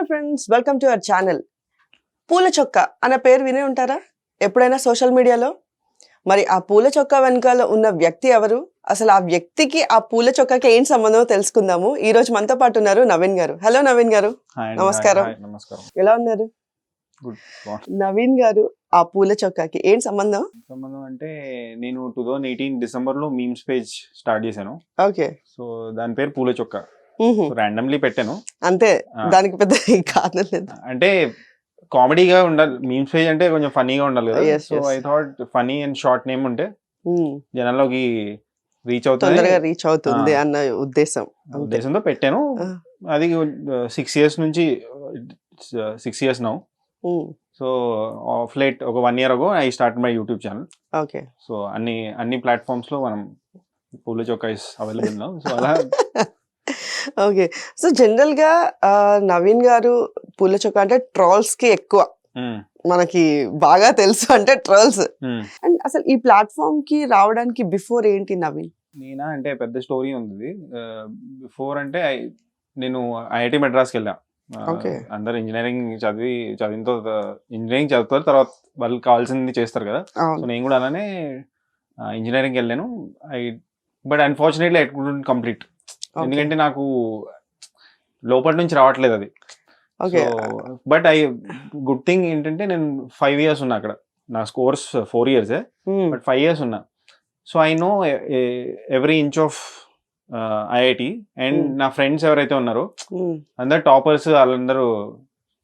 Friends, welcome to our channel. పూల చొక్కా అనే పేరు వినే ఉంటారా ఎప్పుడైనా సోషల్ మీడియాలో? మరి ఆ పూల చొక్కా వెనకాల ఉన్న వ్యక్తి ఎవరు? అసలు ఆ వ్యక్తికి ఆ పూల చొక్కాకి ఏం సంబంధం తెలుసుకుందాము. ఈ రోజు మనతో పాటు ఉన్నారు నవీన్ గారు. హలో నవీన్ గారు, నమస్కారం. ఎలా ఉన్నారు? నవీన్ గారు, ఆ పూల చొక్కాకి ఏం సంబంధం? సంబంధం అంటే నేను 2018 డిసెంబర్ లో మీమ్స్ పేజ్ స్టార్ట్ చేశాను. ఓకే. సో దాని పేరు పూల చొక్కా. ర్యాండమ్లీ పెట్టాను అంతే, దానికి పెద్ద కారణం లేదు. అంటే కామెడీగా ఉండాలి, మీమ్స్ పేజ్ అంటే కొంచెం ఫనీగా ఉండాలి కదా. So I thought funny and short name ఉంటే జనాల్లోకి రీచ్ అవుతుంది అన్న ఉద్దేశంతో పెట్టాను. అది 6 years నుంచి 6 years now. So of late ఒక 1 year ago I start my YouTube channel. Okay. So అన్ని ప్లాట్ఫామ్స్ లో మనం పూల చొక్కా ఇస్ అవైలబుల్ నౌ. సో అలా ఓకే. సో జనరల్ గా నవీన్ గారు పూల చొక్కా అంటే ట్రోల్స్ కి ఎక్కువ మనకి బాగా తెలుసు, అంటే ట్రోల్స్. అండ్ అసలు ఈ ప్లాట్ఫామ్ కి రావడానికి బిఫోర్ ఏంటి నవీన్? నేనా అంటే పెద్ద స్టోరీ ఉంది. బిఫోర్ అంటే నేను ఐఐటి మెడ్రాస్కి వెళ్ళా. అందరు ఇంజనీరింగ్ చదివిన తర్వాత ఇంజనీరింగ్ చదువుతారు, తర్వాత వాళ్ళు కావాల్సింది చేస్తారు కదా. సో నేను కూడా అలానే ఇంజనీరింగ్ వెళ్ళాను. But unfortunately I couldn't complete. ఎందుకంటే నాకు లోపటి నుంచి రావట్లేదు అది. బట్ గుడ్ థింగ్ ఏంటంటే నేను 5 years ఉన్నా అక్కడ. నా స్కోర్స్ 4 years, బట్ 5 years ఉన్నా. So I know every inch of IIT. And నా ఫ్రెండ్స్ ఎవరైతే ఉన్నారో అందరు టాపర్స్, వాళ్ళందరూ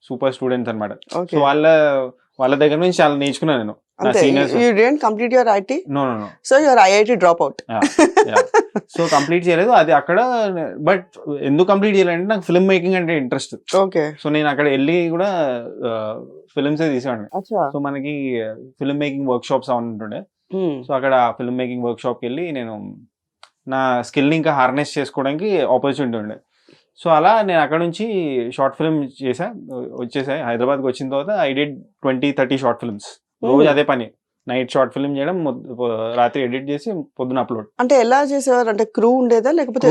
సూపర్ స్టూడెంట్స్ అనమాట. సో వాళ్ళ దగ్గర నుంచి చాలా నేర్చుకున్నాను నేను. సో కంప్లీట్ చేయలేదు అది అక్కడ. బట్ ఎందుకు కంప్లీట్ చేయాలంటే నాకు ఫిల్మ్ మేకింగ్ అంటే ఇంట్రెస్ట్. సో నేను అక్కడ వెళ్ళి కూడా ఫిల్మ్స్ తీసేవాడిని. సో మనకి ఫిల్మ్ మేకింగ్ వర్క్ షాప్స్ ఉంటుండే. సో అక్కడ ఫిల్మ్ మేకింగ్ వర్క్ షాప్కి వెళ్ళి నేను నా స్కిల్ని ఇంకా హార్నెస్ చేసుకోవడానికి ఆపర్చునిటీ ఉండే. సో అలా నేను అక్కడ నుంచి షార్ట్ ఫిల్మ్ వచ్చేసాయి. హైదరాబాద్కి వచ్చిన తర్వాత ఐ డిడ్ 20-30 షార్ట్ ఫిల్మ్స్. రోజు అదే పని, నైట్ షార్ట్ ఫిల్మ్ చేయడం, రాత్రి ఎడిట్ చేసి పొద్దున అప్లోడ్. అంటే ఎలా చేసేవారు? అంటే క్రూ ఉండేదా లేకపోతే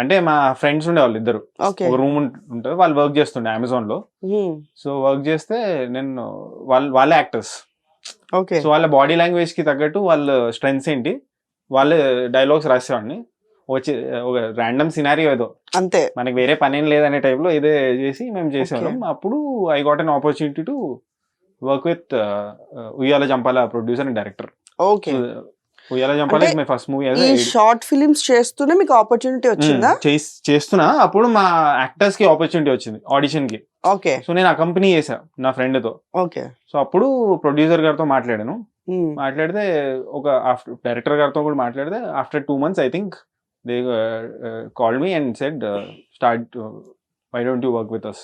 అంటే మా ఫ్రెండ్స్ ఉండేవాళ్ళు ఇద్దరు. ఒక రూమ్ ఉంటుంది, వాళ్ళు వర్క్ చేస్తుండే అమెజాన్ లో. సో వర్క్ చేస్తే నేను వాళ్ళే యాక్టర్స్. సో వాళ్ళ బాడీ లాంగ్వేజ్ కి తగ్గట్టు వాళ్ళ స్ట్రెంగ్స్ ఏంటి, వాళ్ళే డైలాగ్స్ రాసేవాడిని. వచ్చి ఒక ర్యాండమ్ సినారియో ఏదో, అంతే, మనకి వేరే పని ఏం లేదనే టైప్ లో ఇదే చేసి మేము చేసేవాళ్ళం. అప్పుడు I got an opportunity to work with Uyyala Jampala producer and director. Okay. Uyyala Jampala is my first movie. Short films చేస్తూనే మీకు ఆపర్చునిటీ వచ్చిందా? చేస్తున్నా అప్పుడు మా యాక్టర్స్ కి ఆపర్చునిటీ వచ్చింది ఆడిషన్ కి. ఓకే. సో నేను అకంపెనీ చేసా నా ఫ్రెండ్ తో. ఓకే. సో అప్పుడు ప్రొడ్యూసర్ గారితో మాట్లాడాను. మాట్లాడితే ఒక డైరెక్టర్ గారితో కూడా మాట్లాడితే after 2 months I think they called me and said start, why don't you work with us.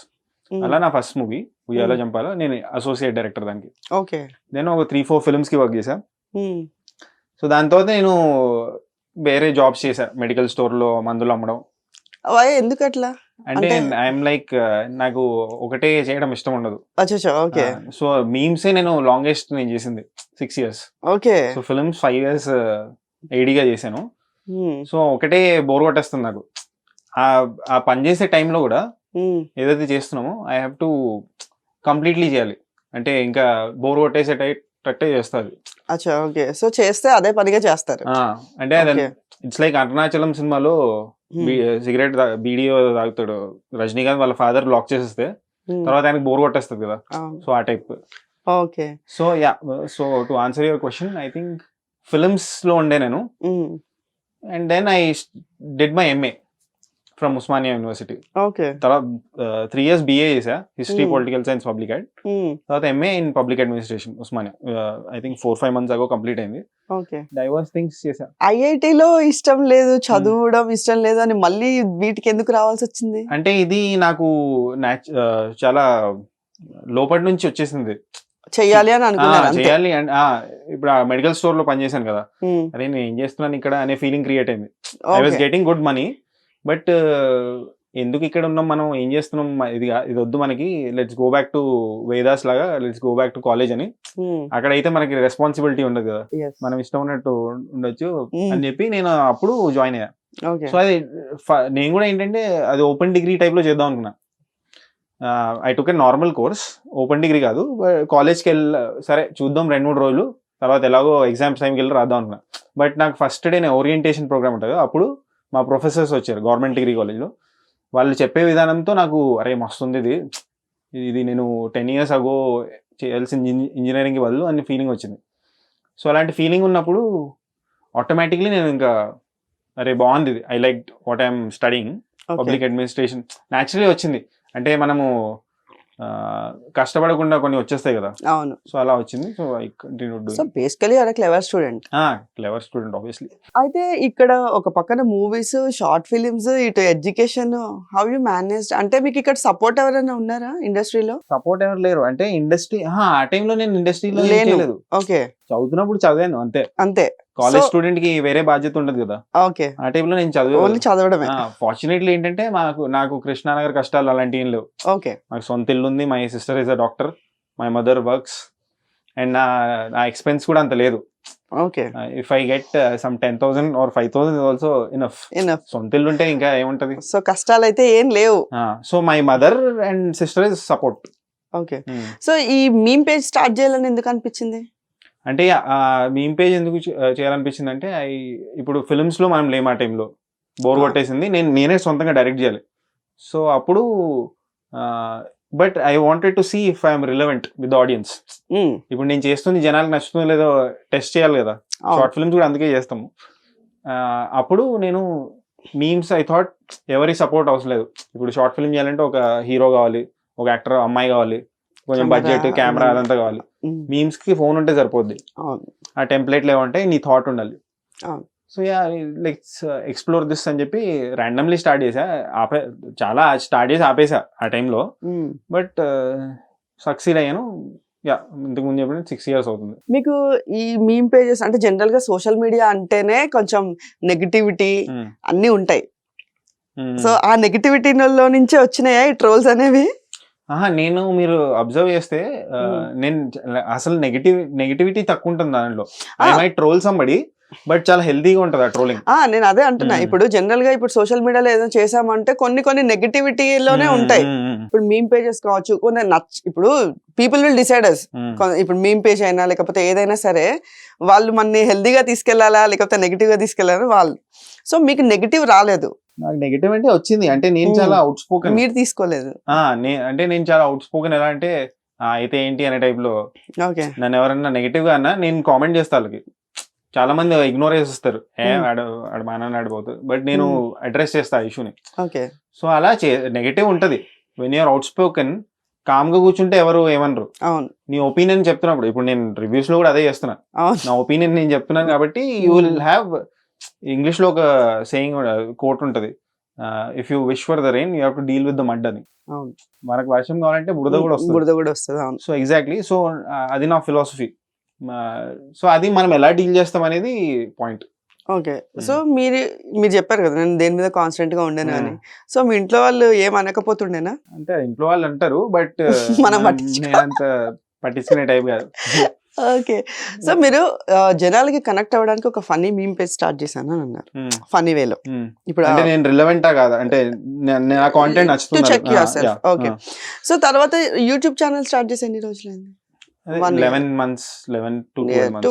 అలా నా ఫస్ట్ మూవీ ఉయ్యాల జంపాల, నేను అసోసియేట్ డైరెక్టర్ దానికి. ఓకే. నేను ఒక 3-4 ఫిల్మ్స్ కి వర్క్ చేశా. సో దాని తర్వాత నేను వేరే జాబ్స్ చేశా, మెడికల్ స్టోర్ లో మందులు అమ్మడం. ఎందుకు అట్లా? అంటే ఐఎమ్ లైక్ నాకు ఒకటే చేయడం ఇష్టం ఉండదు. సో మీమ్స్ నేను లాంగెస్ట్ నేను చేసింది 6 years. Okay. So films 5 years ఏడీగా చేశాను. సో ఒకటే బోర్ కొట్టేస్తుంది నాకు. ఆ పని చేసే టైంలో కూడా ఏదైతే చేస్తున్నామో ఐ హ్యావ్ టు కంప్లీట్లీ చేయాలి. అంటే ఇంకా బోర్ కొట్టేసేటట్టే చేస్తుంది. ఓకే. సో చేస్తే అదే పనిగా చేస్తారు. అంటే ఇట్స్ లైక్ అరుణాచలం సినిమాలో సిగరెట్ బీడీఓ తాగుతాడు రజనీకాంత్, వాళ్ళ ఫాదర్ లాక్ చేసేస్తే తర్వాత ఆయనకు బోర్ కొట్టేస్తుంది కదా. సో ఆ type. Okay. So so to answer your question, I think films లో ఉండే నేను. And then I did my MA from Osmania university. Okay. తర్వాత 3 years BA చేసా, history, political science, public ad. తర్వాత MA in public administration Osmania. I think 4-5 months ago complete అయింది. Okay. Diverse things చేసా. ఐఐటిలో ఇష్టం లేదు, చదవడం ఇష్టం లేదు అని మళ్ళీ వీటికి ఎందుకు రావాల్సి వచ్చింది? అంటే ఇది నాకు చాలా లోపటి నుంచి వచ్చేసింది, చెయ్యాలి అని అనుకున్నాను. చేయాలి అండ్ ఇప్పుడు మెడికల్ స్టోర్ లో పనిచేశాను కదా, అదే నేను ఏం చేస్తున్నాను ఇక్కడ అనే ఫీలింగ్ క్రియేట్ అయింది. I was getting good money, but ఎందుకు ఇక్కడ ఉన్నాం, మనం ఏం చేస్తున్నాం, ఇది వద్దు మనకి, let's go back to Vedas లాగా, let's go back to college అని. అక్కడైతే మనకి రెస్పాన్సిబిలిటీ ఉండదు కదా, మనం ఇష్టం ఉన్నట్టు ఉండొచ్చు అని చెప్పి నేను అప్పుడు జాయిన్ అయ్యా. సో అది నేను కూడా ఏంటంటే అది ఓపెన్ డిగ్రీ టైప్ లో చేద్దాం అనుకున్నా. I took a normal course, open degree కాదు. కాలేజ్కి సరే చూద్దాం 2-3 రోజులు, తర్వాత ఎలాగో ఎగ్జామ్స్ టైంకి వెళ్ళి రాద్దాం అనుకున్నా. బట్ నాకు ఫస్ట్ డే ఓరియంటేషన్ ప్రోగ్రామ్ ఉంటుంది, అప్పుడు మా ప్రొఫెసర్స్ వచ్చారు గవర్నమెంట్ డిగ్రీ కాలేజ్లో. వాళ్ళు చెప్పే విధానంతో నాకు అరే మస్తుంది ఇది నేను 10 years అగో చేయాల్సిన ఇంజనీరింగ్కి బదులు అనే ఫీలింగ్ వచ్చింది. సో అలాంటి ఫీలింగ్ ఉన్నప్పుడు ఆటోమేటిక్లీ నేను ఇంకా అరే బాగుంది ఇది, I like what I'm studying, public administration naturally వచ్చింది. అంటే మనము కష్టపడకుండా కొన్ని వచ్చేస్తాయి కదా. అవును. సో అలా వచ్చింది. So I continue doing. So basically are clever student. Clever student obviously. అయితే ఇక్కడ ఒక పక్కన మూవీస్, షార్ట్ ఫిలిమ్స్, ఇటు ఎడ్యుకేషన్, హౌ యూ మేనేజ్డ్? అంటే మీకు ఇక్కడ సపోర్ట్ ఎవరైనా ఉన్నారా ఇండస్ట్రీలో? సపోర్ట్ ఎవరు లేరు. అంటే ఇండస్ట్రీ ఆ టైంలో నేను ఇండస్ట్రీలో లేదు. ఓకే. చదువుతున్నప్పుడు చదివాను అంతే. అంతే. కాలేజ్ స్టూడెంట్ కి వేరే బాధ్యత ఉండదు కదా. ఓకే. ఆ టైంలో నేను చదవడమే. ఫార్చునేట్లీ ఏంటంటే నాకు కృష్ణానగర్ కష్టాలు అలాంటివి ఏం లేవు. ఓకే. నాకు సొంత ఇల్లు ఉంది, my sister is a doctor, my mother works, and నా ఎక్స్పెన్స్ కూడా అంత లేదు. Okay. If I get some 10,000 or 5,000 is also enough. సొంత ఇల్లు ఉంటే ఇంకా ఏముంటది. సో కష్టాలు అయితే ఏం లేవు. So my mother and sister is support. Okay. So ఈ మీమ్ పేజ్ స్టార్ట్ చేయాలని ఎందుకు అనిపించింది? అంటే మీమ్ పేజ్ ఎందుకు చేయాలనిపించింది అంటే, ఇప్పుడు ఫిల్మ్స్ లో మనం లేము, ఆ టైంలో బోర్ కొట్టేసింది, నేనే సొంతంగా డైరెక్ట్ చేయాలి. సో అప్పుడు but I wanted to see if I'm relevant with audience. ఇప్పుడు నేను చేస్తుంది జనాలకు నచ్చుతుందో లేదో టెస్ట్ చేయాలి కదా. షార్ట్ ఫిల్మ్స్ కూడా అందుకే చేస్తాము. అప్పుడు నేను మీమ్స్ ఐ థాట్ ఎవరి సపోర్ట్ అవసరం లేదు. ఇప్పుడు షార్ట్ ఫిల్మ్ చేయాలంటే ఒక హీరో కావాలి, ఒక యాక్టర్ అమ్మాయి కావాలి, కొంచెం బడ్జెట్, కెమెరా అదంతా కావాలి. మీమ్స్ కి ఫోన్ ఉంటే సరిపోద్ది. ఆ టెంప్లెట్లు ఏమంటే నీ థాట్ ఉండాలి. సో లైక్ ఎక్స్ప్లోర్ దిస్ అని చెప్పి ర్యాండమ్లీ స్టార్ట్ చేసా. చాలా స్టార్ట్ చేసి ఆపేసా ఆ టైంలో. బట్ సక్సీడ్ అయ్యాను. ఇంతకు ముందు చెప్పిన 6 years అవుతుంది. మీకు ఈ మీమ్ పేజెస్ అంటే జనరల్ గా సోషల్ మీడియా అంటేనే కొంచెం నెగటివిటీ అన్ని ఉంటాయి. సో ఆ నెగటివిటీలో నుంచే వచ్చినాయా ఈ ట్రోల్స్ అనేవి? నేను మీరు అబ్జర్వ్ చేస్తే నేను అసలు నెగటివిటీ తక్కువ ఉంటుంది దానిలో. I might troll somebody, but చాలా హెల్తీగా ఉంటుంది ఆ ట్రోలింగ్. నేను అదే అంటున్నా. ఇప్పుడు జనరల్ గా ఇప్పుడు సోషల్ మీడియాలో ఏదో చేసామంటే కొన్ని నెగటివిటీలోనే ఉంటాయి. ఇప్పుడు మీమ్ పేజెస్ కావచ్చు, కొన్ని ఇప్పుడు పీపుల్ విల్ డిసైడర్స్. ఇప్పుడు మీమ్ పేజ్ అయినా లేకపోతే ఏదైనా సరే వాళ్ళు మనని హెల్దీగా తీసుకెళ్లాలా లేకపోతే నెగిటివ్ గా తీసుకెళ్లాలా వాళ్ళు. సో మీకు నెగిటివ్ రాలేదు? నాకు నెగిటివ్ అంటే వచ్చింది. అంటే నేను చాలా అవుట్ స్పోకెన్. మీరు తీసుకోలేదు? అంటే నేను చాలా అవుట్ స్పోకెన్. ఎలా అంటే అయితే ఏంటి అనే టైప్ లో. నన్ను ఎవరన్నా నెగిటివ్ గా అన్నా నేను కామెంట్ చేస్తా. వాళ్ళకి చాలా మంది ఇగ్నోర్ చేసేస్తారు, ఆడిపోతుంది. బట్ నేను అడ్రస్ చేస్తా ఆ ఇష్యూని. సో అలా నెగిటివ్ ఉంటది. When you're outspoken, calm గా కూర్చుంటే ఎవరు ఏమనరు. నీ ఒపీనియన్ చెప్తున్నప్పుడు, ఇప్పుడు నేను రివ్యూస్ లో కూడా అదే చేస్తున్నా. నా ఒపీనియన్ నేను చెప్తున్నాను కాబట్టి యూ విల్ హ్యావ్. ఇంగ్లీష్ లో ఒక సేయింగ్ కోట్ ఉంటది, if you wish for the rain you have to deal with the mud అని. మనకు వర్షం కావాలంటే బురద కూడా వస్తుంది. So exactly. సో అది నా ఫిలాసఫీ. సో అది మనం ఎలా డీల్ చేస్తాం అనేది పాయింట్. ఓకే. సో మీరు చెప్పారు కదా నేను దేని మీద కాన్స్టెంట్ గా ఉండేనా అని. సో మీ ఇంట్లో వాళ్ళు ఏమనకపోతుండేనా? అంటే ఇంట్లో వాళ్ళు అంటారు, బట్ మనం అంత పట్టించుకునే టైప్ కాదు. ఓకే. సో మీరు జనాలకి కనెక్ట్ అవ్వడానికి ఒక ఫన్నీ మీమ్ పేజ్ స్టార్ట్ చేశాను అని అన్నారు, ఫన్నీ వేలో. ఇప్పుడు అంటే నేను రిలవెంటా కాదా అంటే నా కాంటెంట్ నచ్చుతుంది. ఓకే. సో తర్వాత యూట్యూబ్ ఛానల్ స్టార్ట్ చేసి ఎన్ని రోజులైంది? 11 months, 11 to 12 months.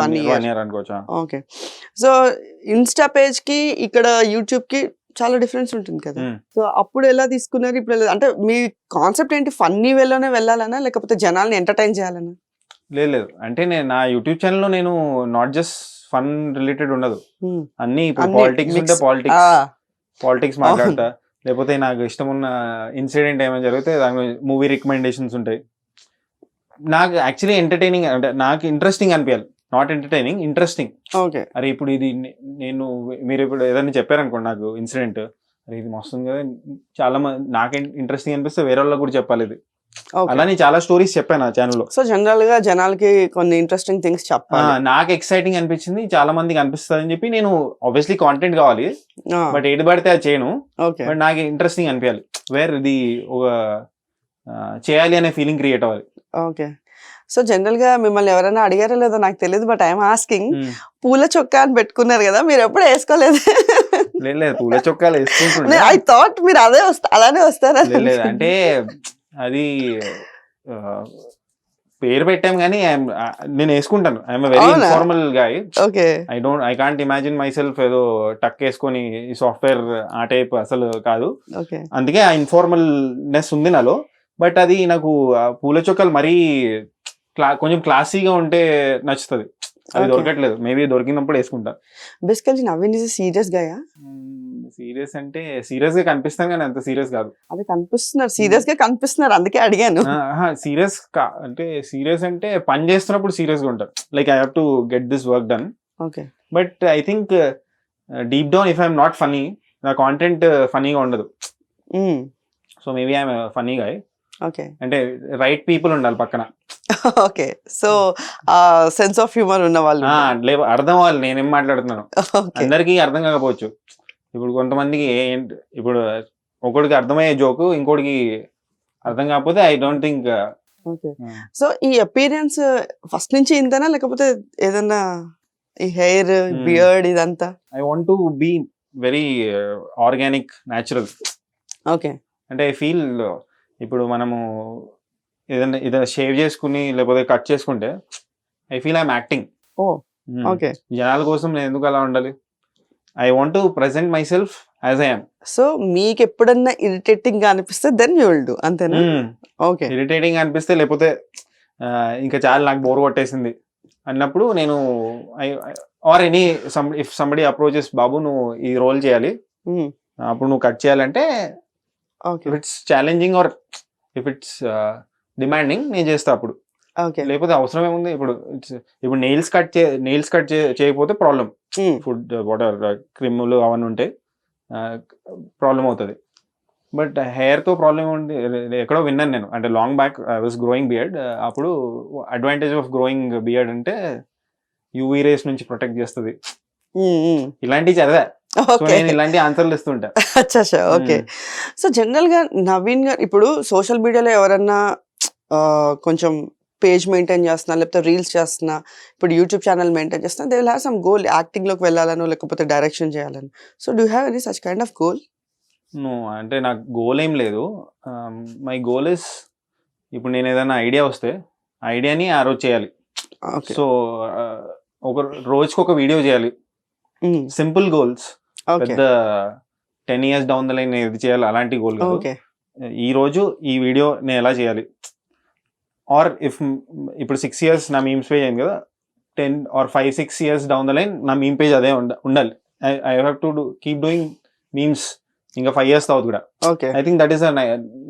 1 year అనుకోవచ్చా. ఓకే. సో ఇన్స్టా పేజ్ కి ఇక్కడ యూట్యూబ్ కి చాలా డిఫరెన్స్ ఉంటుంది కదా. సో అప్పుడు ఎలా తీసుకున్నారు, ఇప్పుడు అంటే మీ కాన్సెప్ట్ ఏంటి? ఫన్నీ వేలోనే వెళ్ళాలనా లేకపోతే జనాల్ని ఎంటర్టైన్ చేయాలనా? లేదు, అంటే నేను నా యూట్యూబ్ ఛానల్లో నేను నాట్ జస్ట్ ఫన్ రిలేటెడ్ ఉండదు, అన్ని ఇప్పుడు పాలిటిక్స్ ఉంటే పాలిటిక్స్ మాట్లాడతా, లేకపోతే నాకు ఇష్టం ఉన్న ఇన్సిడెంట్ ఏమైనా జరిగితే దాని మూవీ రికమెండేషన్స్ ఉంటాయి. నాకు యాక్చువల్లీ ఎంటర్టైనింగ్ అంటే నాకు ఇంట్రెస్టింగ్ అనిపించాలి, నాట్ ఎంటర్టైనింగ్, ఇంట్రెస్టింగ్. అరే ఇప్పుడు ఇది మీరు ఇప్పుడు ఏదైనా చెప్పారనుకోండి నాకు ఇన్సిడెంట్, అరే ఇది మస్తుంది కదా, చాలా మంది నాకు ఇంట్రెస్టింగ్ అనిపిస్తే వేరే వాళ్ళకి కూడా చెప్పాలి ఇది. అలా నేను చాలా స్టోరీస్ చెప్పాను ఆ ఛానల్లో. సో జనరల్ గా జనాలకి కొన్ని ఇంట్రెస్టింగ్ థింగ్స్ చెప్పాలి. నాకు ఎక్సైటింగ్ అనిపించింది, చాలా మందికి అనిపిస్తుంది అని చెప్పి నేను ఆబ్వియస్లీ కాంటెంట్ కావాలి, బట్ ఏది పడితే అది చేయను. బట్ నాకు ఇంట్రెస్టింగ్ అనిపించాలి, వేర్ ఇది ఒక చేయాలి అనే ఫీలింగ్ క్రియేట్ అవ్వాలి. ఓకే. సో జనరల్ గా మిమ్మల్ని ఎవరైనా అడిగారో లేదో నాకు తెలియదు, బట్ ఐఎమ్ ఆస్కింగ్, పూల చొక్కా అని పెట్టుకున్నారు కదా, మీరు ఎప్పుడు వేసుకోలేదు? లేదు పూల చొక్కాలు వేసుకుంటుండే. ఐ థాట్ మీరు అలానే వస్తారా? లేదు అంటే అది ఆ, పేరు పెట్టాం కానీ నేను వేసుకుంటాను. ఐఎమ్ వెరీ అవునా? Informal guy. Okay. I can't imagine my self ఏదో టక్ వేసుకొని సాఫ్ట్వేర్ ఆ టైప్ అసలు కాదు. ఓకే. అందుకే ఆ ఇన్ఫార్మల్నెస్ ఉంది నాలో. బట్ అది నాకు ఆ పూల చొక్కాలు మరీ కొంచెం క్లాసీగా ఉంటే నచ్చుతుంది. అది Okay. దొరకట్లేదు. మేబీ దొరికినప్పుడు వేసుకుంటా. Basically Naveen is serious గాయా? Serious అంటే సీరియస్ గా కనిపిస్తాను కానీ అంత సీరియస్ కాదు. అది కనిపిస్తున్నారు, సీరియస్ గా కనిపిస్తున్నారు, అందుకే అడిగాను. సీరియస్ అంటే సీరియస్ అంటే పని చేస్తున్నప్పుడు సీరియస్ గా ఉంటారు. Like I have to get this work done. Okay. But I think deep down if I'm not funny, నా కాంటెంట్ ఫనీగా ఉండదు. So maybe I'm funny guy. Okay. అంటే రైట్ పీపుల్ ఉండాలి పక్కన. Okay. So sense of humour ఉన్న వాళ్ళు. అర్థం అవ్వాలి నేనేం మాట్లాడుతున్నాను. ఓకే. అందరికీ అర్థం కాకపోవచ్చు. ఇప్పుడు కొంతమందికి ఇప్పుడు ఒకడికి అర్థమయ్యే జోకు ఇంకోటికి అర్థం కాకపోతే I don't think. Okay. So ఈ అపీరియన్స్ ఫస్ట్ నుంచి ఇంతనా, లేకపోతే ఏదన్నా ఈ హెయిర్ బియర్డ్ ఇదంతా? I want to be very organic, natural. Okay. అంటే ఐ ఫీల్ ఇప్పుడు మనము ఏదైనా షేవ్ చేసుకుని లేకపోతే కట్ చేసుకుంటే I feel I'm acting. Oh okay. జనాల కోసం నేను ఎందుకు అలా ఉండాలి? I want to present myself as I am. So మీకు ఎప్పుడన్నా ఇరిటేటింగ్ గా అనిపిస్తే దెన్ యూ విల్ డూ, అంతేనా? ఓకే. ఇరిటేటింగ్ అనిపిస్తే లేకపోతే ఇంకా చాలా నాకు బోర్ కొట్టేసింది అన్నప్పుడు నేను or any if somebody approaches, బాబు నువ్వు ఈ రోల్ చేయాలి, అప్పుడు నువ్వు కట్ చేయాలంటే okay. If it's challenging or if it's demanding నేను చేస్తా అప్పుడు. ఓకే. లేకపోతే అవసరం ఏముంది? ఇప్పుడు నెయిల్స్ కట్ చేయకపోతే ప్రాబ్లం. ఫుడ్ వాటర్ క్రిములు అవన్నీ ఉంటే ప్రాబ్లం అవుతుంది. బట్ హెయిర్ తో ప్రాబ్లం ఉంది ఎక్కడో విన్నాను నేను. అంటే long back I was growing beard. అప్పుడు అడ్వాంటేజ్ ఆఫ్ గ్రోయింగ్ బియర్డ్ అంటే యూవీ రేస్ నుంచి ప్రొటెక్ట్ చేస్తుంది. ఇలాంటివి చదివా. సో నేను ఇలాంటి ఆన్సర్లు ఇస్తుంటా. అచ్చా. ఓకే. సో జనరల్ గా నవీన్ గారు ఇప్పుడు సోషల్ మీడియాలో ఎవరన్నా కొంచెం పేజ్ మెయింటైన్ చేస్తున్నా, లేకపోతే రీల్స్ చేస్తున్నా, ఇప్పుడు యూట్యూబ్ ఛానల్ మెయింటైన్ చేస్తున్నా, they will have some goal, acting లోకి వెళ్ళాలను లేకపోతే డైరెక్షన్ చేయాలని. So do have any such kind of goal? అంటే నాకు గోల్ ఏం లేదు. మై గోల్ ఇస్ ఇప్పుడు నేను ఏదైనా ఐడియా వస్తే ఐడియాని ఆ రోజు చేయాలి. సో ఒక రోజుకి ఒక వీడియో చేయాలి. Simple goals. పెద్ద 10 years డౌన్ ద లైన్ ఇది చేయాలి అలాంటి గోల్ కాదు. ఈ రోజు ఈ వీడియో నేను ఎలా చేయాలి, ఆర్ ఇప్పుడు 6 years నా మీమ్స్ పేజ్ అయింది కదా, 10 or 5-6 years down the line నా మీమ్ పేజ్ అదే ఉండాలి. I have to keep doing memes ఇంకా 5 years తర్వాత కూడా. I think that is a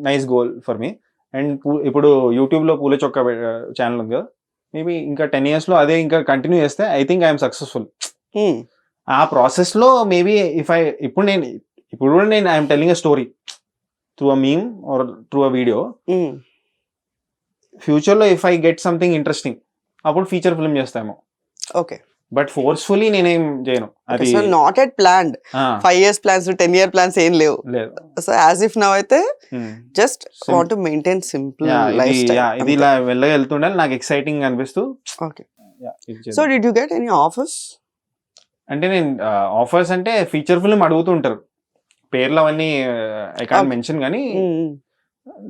nice goal for me. And ఇప్పుడు యూట్యూబ్ లో పూల చొక్కా ఛానల్ ఉంది కదా, మేబీ ఇంకా 10 years లో అదే ఇంకా కంటిన్యూ చేస్తే ఐ థింక్ ఐఎమ్ సక్సెస్ఫుల్. ఆ ప్రాసెస్ లో మేబీ ఇప్పుడు నేను I'm telling a story through a meme or through a video. Future లో if I get something interesting అప్పుడు ఫీచర్ ఫిల్మ్ చేస్తాము. ఓకే. బట్ ఫోర్స్ఫుల్లీ నేనేం చేయను. అది not at planned 5 years plans 10 year plans ఏం లేవు. సో యాజ్ ఇఫ్ నౌ అయితే just want to maintain simple life style. ఇది ఇలా వెళ్ళగా వెళ్తుండాలి, నాకు ఎక్సైటింగ్ అనిపిస్తూ. Okay. So did you get any offers? అంటే నేను ఆఫర్స్ అంటే ఫీచర్ ఫిల్మ్ అడుగుతూ ఉంటారు. పేర్లు అవన్నీ ఐ కాంట్ మెన్షన్ కానీ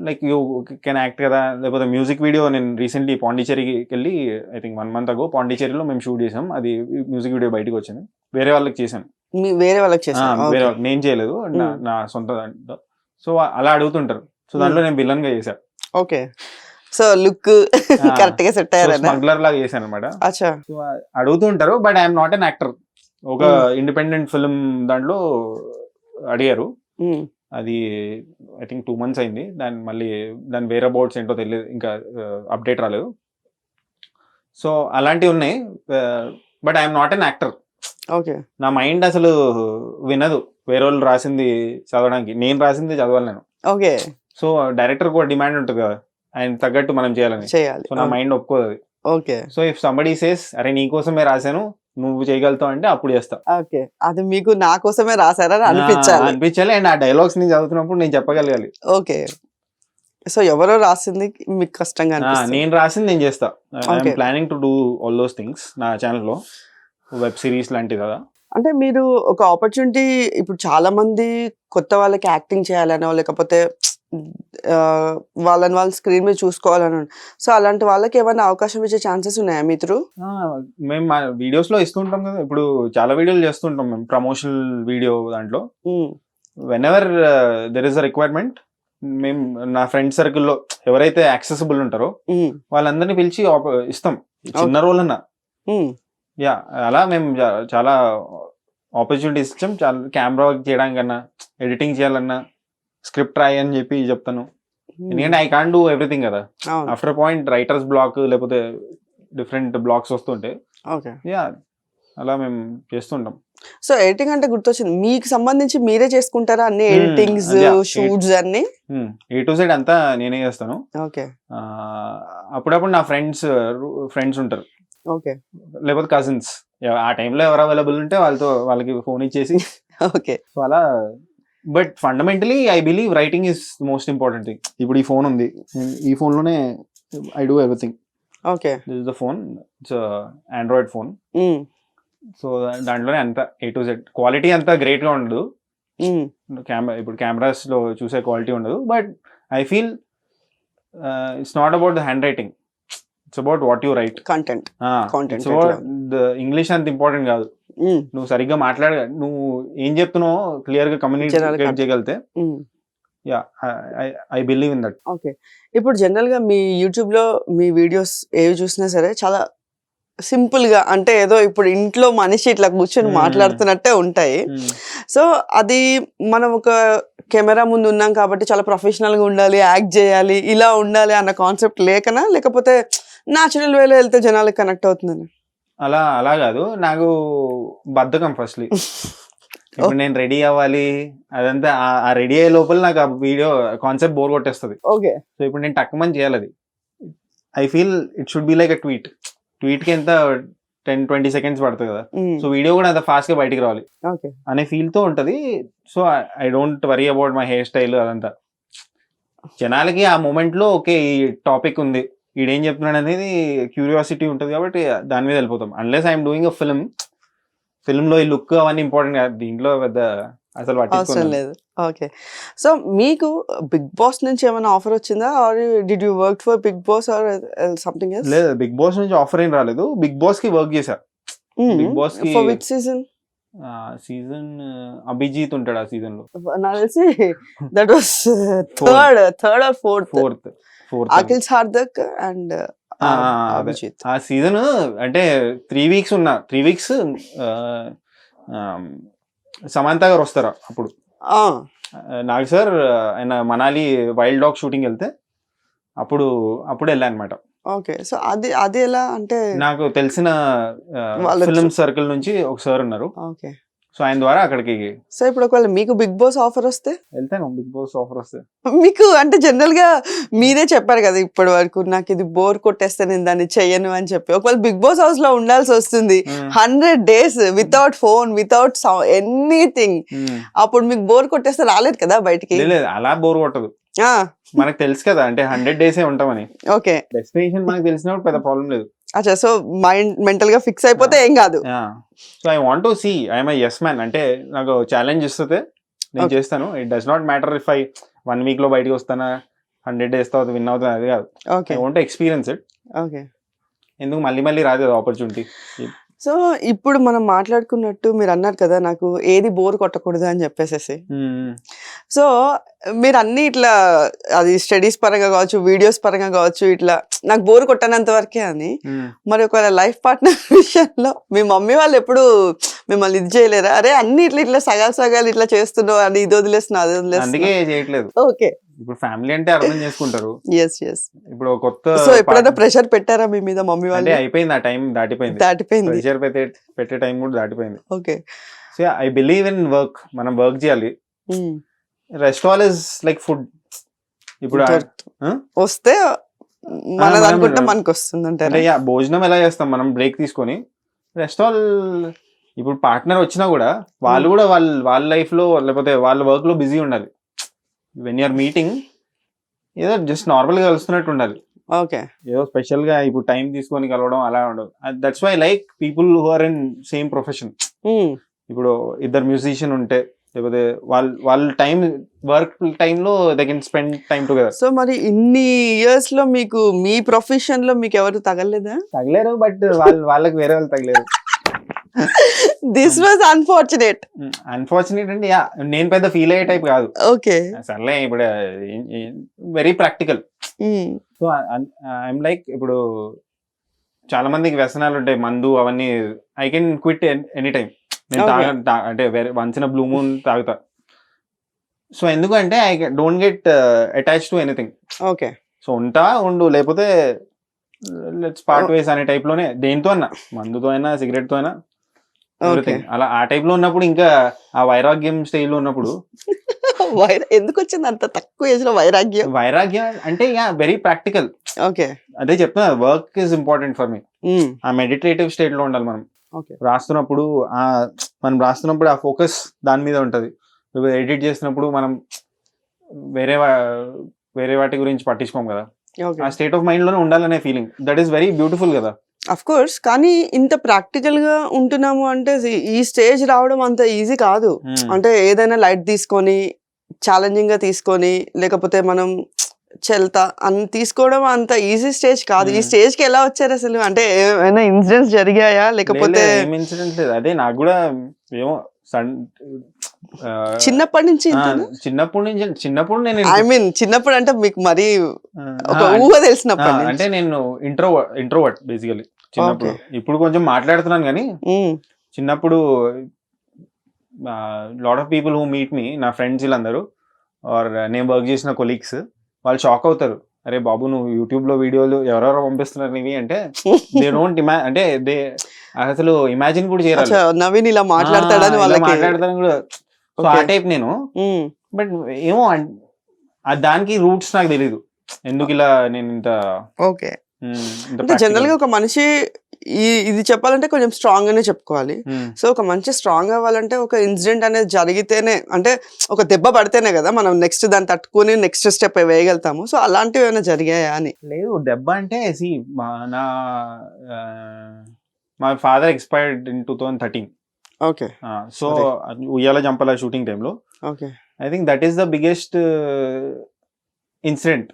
లైక్ యూ కెన్ యాక్ట్ కదా, లేకపోతే మ్యూజిక్ వీడియో. నేను రీసెంట్లీ పాండిచేరికి వెళ్ళి ఐ థింక్ 1 month ago పాండిచేరిలో మేము షూట్ చేసాం. అది మ్యూజిక్ వీడియో బయటకు వచ్చింది. వేరే వాళ్ళకి చేశాను. వేరే వాళ్ళకి చేశాను, వేరే వాళ్ళకి నేను చేయలేదు, నా సొంత దాంట్లో. సో అలా అడుగుతుంటారు. సో దాంట్లో నేను విలన్ గా చేశాను. ఓకే. సో లుక్ కరెక్ట్ గా సెట్ అయ్యారు, స్మగ్లర్ లాగా చేశాను అనమాట. అచ్చా. సో అడుగుతుంటారు but I'm not an actor. ఒక ఇండిపెండెంట్ ఫిల్మ్ దాంట్లో అడిగారు. అది ఐ థింక్ 2 months అయింది. దాని వేరే అబౌట్స్ ఏంటో తెలియదు, ఇంకా అప్డేట్ రాలేదు. సో అలాంటివి ఉన్నాయి but I'm not an actor. Okay. నా మైండ్ అసలు వినదు వేరే వాళ్ళు రాసింది చదవడానికి. నేను రాసింది చదవాలి నేను. ఓకే. సో డైరెక్టర్ కూడా డిమాండ్ ఉంటుంది కదా, ఆయన తగ్గట్టు మనం చేయాలి. సో నా మైండ్ ఒప్పుకోదు అది. Okay. So if somebody says అరే నీకోసమే రాశాను నువ్వు చేయగలుగుతావు అంటే అప్పుడు చేస్తా. ఓకే. అది మీకు నా కోసమే రాశారని అనిపించాలి. అండ్ ఆ డైలాగ్స్ ని చదువుతున్నప్పుడు నేను చెప్పగలగాలి. ఓకే. సో ఎవరో రాసింది మీకు కష్టంగా అనిపిస్తుంది? నేను రాసింది నేను చేస్తా. I'm planning to do all those things నా ఛానల్ లో. వెబ్ సిరీస్ లాంటిది కదా. అంటే మీరు ఒక ఆపర్చునిటీ ఇప్పుడు చాలా మంది కొత్త వాళ్ళకి యాక్టింగ్ చేయాలనో లేకపోతే వాళ్ళని వాళ్ళు స్క్రీన్ మీద చూసుకోవాలని, సో అలాంటి వాళ్ళకి ఏమైనా అవకాశం ఇచ్చే ఛాన్సెస్ ఉన్నాయా మీ త్రూ? మేము మా వీడియోస్ లో ఇస్తుంటాం కదా, ఇప్పుడు చాలా వీడియోలు చేస్తుంటాం మేము ప్రమోషనల్ వీడియో దాంట్లో. When ever there is a requirement, మేము నా ఫ్రెండ్ సర్కిల్లో ఎవరైతే యాక్సెసిబుల్ ఉంటారో వాళ్ళందరినీ పిలిచి ఇస్తాం, చిన్న రోల్ అన్నా. యా, అలా మేము చాలా ఆపర్చునిటీస్ ఇచ్చాం. చాలా కెమెరా వర్క్ చేయడానికన్నా, ఎడిటింగ్ చేయాలన్నా, స్క్రిప్ట్ రాయి అని చెప్పి చెప్తాను. ఎందుకంటే ఐ కాంట్ డూ ఎవ్రీథింగ్ కదా. ఆఫ్టర్ పాయింట్ రైటర్స్ బ్లాక్ లేకపోతే డిఫరెంట్ బ్లాక్స్ వస్తుంటే యా అలా మేము చేస్తుంటాం. సో ఎడిటింగ్ అంటే గుర్తొచ్చింది, మీకు సంబంధించి మీరే చేసుకుంటారా అన్ని ఎడిటింగ్స్, షూట్స్ అన్ని? A to Z అంతా నేనే చేస్తాను. ఓకే. అప్పుడప్పుడు నా ఫ్రెండ్స్ ఉంటారు, ఓకే, లేకపోతే కజిన్స్, ఆ టైంలో ఎవరు అవైలబుల్ ఉంటే వాళ్ళకి ఫోన్ ఇచ్చేసి ఓకే. సో అలా. But fundamentally I believe writing is most important thing. ఇప్పుడు ఈ ఫోన్ ఉంది, ఈ ఫోన్ లోనే I do everything. Okay. This is the phone, it's Android phone. So దాంట్లోనే అంత A to Z. క్వాలిటీ అంతా గ్రేట్ గా ఉండదు, ఇప్పుడు కెమెరాస్ లో చూసే క్వాలిటీ ఉండదు. But I feel it's not about the hand writing, it's about what you right. Content. English అంత ఇంపార్టెంట్ కాదు, నువ్వు సరిగ్గా నువ్వు ఏం చెప్తున్నావు క్లియర్ గా కమ్యూనికేట్ చేయగలిగితే, yeah I believe in that. Okay. ఇప్పుడు జనరల్ గా మీ యూట్యూబ్ లో మీ వీడియోస్ ఏవి చూసినా సరే చాలా సింపుల్ గా, అంటే ఏదో ఇప్పుడు ఇంట్లో మనిషి ఇట్లా కూర్చొని మాట్లాడుతున్నట్టే ఉంటాయి. సో అది మనం ఒక కెమెరా ముందు ఉన్నాం కాబట్టి చాలా ప్రొఫెషనల్ గా ఉండాలి, యాక్ట్ చేయాలి, ఇలా ఉండాలి అన్న కాన్సెప్ట్ లేకనా, లేకపోతే న్యాచురల్ వేలో వెళ్తే జనాలకు కనెక్ట్ అవుతుందని? అలా కాదు, నాకు బద్ధకం ఫస్ట్లీ. ఇప్పుడు నేను రెడీ అవ్వాలి, అదంతా ఆ రెడీ అయ్యే లోపల నాకు ఆ వీడియో కాన్సెప్ట్ బోర్ కొట్టేస్తుంది. ఓకే. సో ఇప్పుడు నేను టక్కుమని చేయాలి అది. I feel it should be like a tweet కి ఎంత 10-20 seconds పడుతుంది కదా. సో వీడియో కూడా అంత ఫాస్ట్ గా బయటికి రావాలి అనే ఫీల్ తో ఉంటది. So I don't worry about my hair style అదంతా. జనాలకి ఆ మూమెంట్ లో ఓకే ఈ టాపిక్ ఉంది, ఈడేం చెప్తున్నాడు అనేది క్యూరియాసిటీ ఉంటుంది కాబట్టి దాని మీద వెళ్ళిపోతాం. Unless I'm doing a film లో ఈ లుక్ అవన్నీ ఇంపార్టెంట్ కాదు, దీంట్లో పెద్ద అసలు అవసరం లేదు. ఓకే. సో మీకు బిగ్ బాస్ నుంచి ఏమైనా ఆఫర్ వచ్చిందా, or did you work for Bigg Boss or something else? లేదు, బిగ్ బాస్ నుంచి ఆఫర్ ఏం రాలేదు. బిగ్ బాస్ కి వర్క్ చేశా. బిగ్ బాస్ కి for which season? Season Abhijeet ఉంటాడు ఆ సీజన్ లో. నాకు తెలిసి that was third or fourth. Akhil Sarthak and Abhijeet. ఆ సీజన్ అంటే 3 weeks ఉన్నా. 3 weeks సమంత గారు వస్తారా అప్పుడు, నాగ్ సార్ ఆయన మనాలి వైల్డ్ డాగ్ షూటింగ్ వెళ్తే అప్పుడు వెళ్ళా అనమాట. ఓకే. సో అది ఎలా అంటే, నాకు తెలిసిన ఫిల్మ్ సర్కిల్ నుంచి ఒక సార్ ఉన్నారు. ఓకే. సో ఆయన ద్వారా అక్కడికి. సో ఇప్పుడు ఒకవేళ మీకు బిగ్ బాస్ ఆఫర్ వస్తే? వెళ్తాను. బిగ్ బాస్ ఆఫర్ వస్తే మీకు అంటే జనరల్ గా మీరే చెప్పారు కదా ఇప్పటి వరకు, నాకు ఇది బోర్ కొట్టేస్తే నేను దాన్ని చెయ్యను అని చెప్పి. ఒకవేళ బిగ్ బాస్ హౌస్ లో ఉండాల్సి వస్తుంది 100 days without phone, without anything, అప్పుడు మీకు బోర్ కొట్టేస్తే రాలేదు కదా బయటికి? లేదు, అలా బోర్ కొట్టదు. మనకు తెలుసు కదా, అంటే 100 days ఉంటామని. ఓకే. డెస్టినేషన్ మనకు తెలిసినప్పుడు పెద్ద ప్రాబ్లం లేదు. అచ్చా, సో మైండ్ మెంటల్ గా ఫిక్స్ అయిపోతే ఏం కాదు. So I want to see I'm a yes man. అంటే నాకు ఛాలెంజ్ ఇస్తే నేను చేస్తాను. It does not matter if I 1 week లో బయటకు వస్తానా, 100 days తర్వాత విన్ అవుతాను, అది కాదు. I want to experience it. Okay. ఎందుకు మళ్ళీ రాదు ఆపర్చునిటీ. సో ఇప్పుడు మనం మాట్లాడుకున్నట్టు మీరు అన్నారు కదా నాకు ఏది బోర్ కొట్టకూడదు అని చెప్పేసి. సో మీరు అన్ని ఇట్లా అది స్టడీస్ పరంగా కావచ్చు, వీడియోస్ పరంగా కావచ్చు, ఇట్లా నాకు బోర్ కొట్టనంత వరకే అని. మరి ఒకవేళ లైఫ్ పార్ట్నర్ విషయంలో మీ మమ్మీ వాళ్ళు ఎప్పుడు మిమ్మల్ని ఇది చేయలేరా? అరే అన్ని ఇట్లా సగాలు ఇట్లా చేస్తున్నావు అని, ఇది వదిలేస్తున్నా అది వదిలేస్తున్నా? అందుకే చేయట్లేదు. ఓకే. ఇప్పుడు ఫ్యామిలీ అంటే అర్థం చేసుకుంటారు. ఇప్పుడు కొత్త సో ఎప్పుడైనా ప్రెషర్ పెట్టారా మీ మీద మమ్మీ వాళ్ళు? అయిపోయింది, ఆ టైం దాటిపోయింది. ప్రెషర్ పెట్టే టైం కూడా దాటిపోయింది. Okay. So I believe in work. మనం వర్క్ చేయాలి. Rest all is like food. ఇప్పుడు వస్తే మనది అనుకుంటే మనకు వస్తుంది అంటే భోజనం ఎలా చేస్తాం మనం బ్రేక్ తీసుకొని, రెస్ట్ ఆల్. ఇప్పుడు పార్ట్నర్ వచ్చినా కూడా వాళ్ళు కూడా వాళ్ళ లైఫ్ లో లేకపోతే వాళ్ళ వర్క్ లో బిజీ ఉండాలి. వెన్ యూఆర్ మీటింగ్ ఏదో జస్ట్ నార్మల్ గా కలుస్తున్నట్టు ఉండాలి. ఓకే. ఏదో స్పెషల్ గా ఇప్పుడు టైం తీసుకొని కలవడం అలా ఉండదు. That's why like people who are in same profession. ఇప్పుడు ఇద్దరు మ్యూజిషియన్ ఉంటే లేకపోతే వాళ్ళ టైం వర్క్ టైంలో they can spend time together. So మరి ఇన్ని ఇయర్స్ లో మీకు మీ ప్రొఫెషన్ లో మీకు ఎవరు తగలేదా? తగలేరు, బట్ వాళ్ళకి వేరే వాళ్ళు తగలేరు. This was unfortunate. అన్ఫార్చునేట్ అంటే నేను పెద్ద ఫీల్ అయ్యే టైప్ కాదు. ఓకే. సర్లే ఇప్పుడు very practical. So I'm like ఇప్పుడు చాలా మందికి వ్యసనాలు ఉంటాయి, మందు అవన్నీ. I can quit any time. నేను అంటే వేరే వన్స్ ఇన్ బ్లూ మూన్ తాగుతా. సో ఎందుకంటే I don't get attach to anything. Okay. So ఉండు, లేకపోతే లెట్స్ పార్ట్ వేస్ అనే టైప్ లోనే, దేంతో అయినా, మందుతో అయినా సిగరెట్ తో అయినా ఎవ్రీథింగ్. అలా ఆ టైప్ లో ఉన్నప్పుడు, ఇంకా ఆ వైరాగ్యం స్టేజ్ లో ఉన్నప్పుడు ఎందుకు వచ్చింది అంత తక్కువ ఏజ్ లో వైరాగ్యం? వైరాగ్యం అంటే వెరీ ప్రాక్టికల్. ఓకే. అదే చెప్తున్నా, work is important for me. ఆ మెడిటేటివ్ స్టేట్ లో ఉండాలి మనం. రాస్తున్నప్పుడు మనం రాస్తున్నప్పుడు ఆ ఫోకస్ దాని మీద ఉంటది. ఎడిట్ చేసినప్పుడు మనం వేరే వాటి గురించి పట్టించుకోం కదా. ఆ స్టేట్ ఆఫ్ మైండ్ లోనే ఉండాలనే feeling, that is very beautiful కదా. Of course. కానీ ఇంత ప్రాక్టికల్ గా ఉంటున్నాము అంటే ఈ స్టేజ్ రావడం అంత ఈజీ కాదు. అంటే ఏదైనా లైట్ తీసుకొని, ఛాలెంజింగ్ గా తీసుకొని, లేకపోతే మనం చెల్తా అని తీసుకోవడం అంత ఈజీ స్టేజ్ కాదు. ఈ స్టేజ్ కి ఎలా వచ్చారు అసలు? అంటే ఏమైనా ఇన్సిడెంట్స్ జరిగాయా, లేకపోతే? ఇన్సిడెంట్స్ లేదు. అదే నాకు కూడా ఏమో చిన్నప్పటి నుంచి చిన్నప్పుడు నేను ఐ మీన్ చిన్నప్పుడు అంటే మీకు మరి ఒక ఊహ తెలిసినప్పుడు అంటే నేను ఇంట్రోవర్ట్ బేసికలీ చిన్నప్పుడు. ఇప్పుడు కొంచెం మాట్లాడుతున్నాను కానీ చిన్నప్పుడు lot of people who meet me, నా ఫ్రెండ్స్ వీళ్ళందరూ ఆర్ నేను వర్క్ చేసిన కొలీగ్స్, వాళ్ళు షాక్ అవుతారు. అరే బాబు, నువ్వు యూట్యూబ్ లో వీడియోలు ఎవరెవరో పంపిస్తున్నారు నీవి అంటే, దే డోంట్ అంటే దే అసలు ఇమాజిన్ కూడా చేయరు. నవీన్ ఇలా మాట్లాడతాడని మాట్లాడతాను కూడా. సో ఆ టైప్ నేను. బట్ ఏమో దానికి రూట్స్ నాకు తెలీదు, ఎందుకు ఇలా నేను ఇంత. ఓకే. జనరల్ గా ఒక మనిషి ఇది చెప్పాలంటే కొంచెం స్ట్రాంగ్ గానే చెప్పుకోవాలి. సో ఒక మనిషి స్ట్రాంగ్ అవ్వాలంటే ఒక ఇన్సిడెంట్ అనేది జరిగితేనే, అంటే ఒక దెబ్బ పడితేనే కదా మనం నెక్స్ట్ దాన్ని తట్టుకుని నెక్స్ట్ స్టెప్ వేయగలుగుతాము. సో అలాంటివి ఏమైనా జరిగాయా అని? లేదు, దెబ్బ అంటే మా father expired in 2013. Okay. So ఉయ్యాల జంపల షూటింగ్ టైంలో. Okay. I think that is the biggest incident.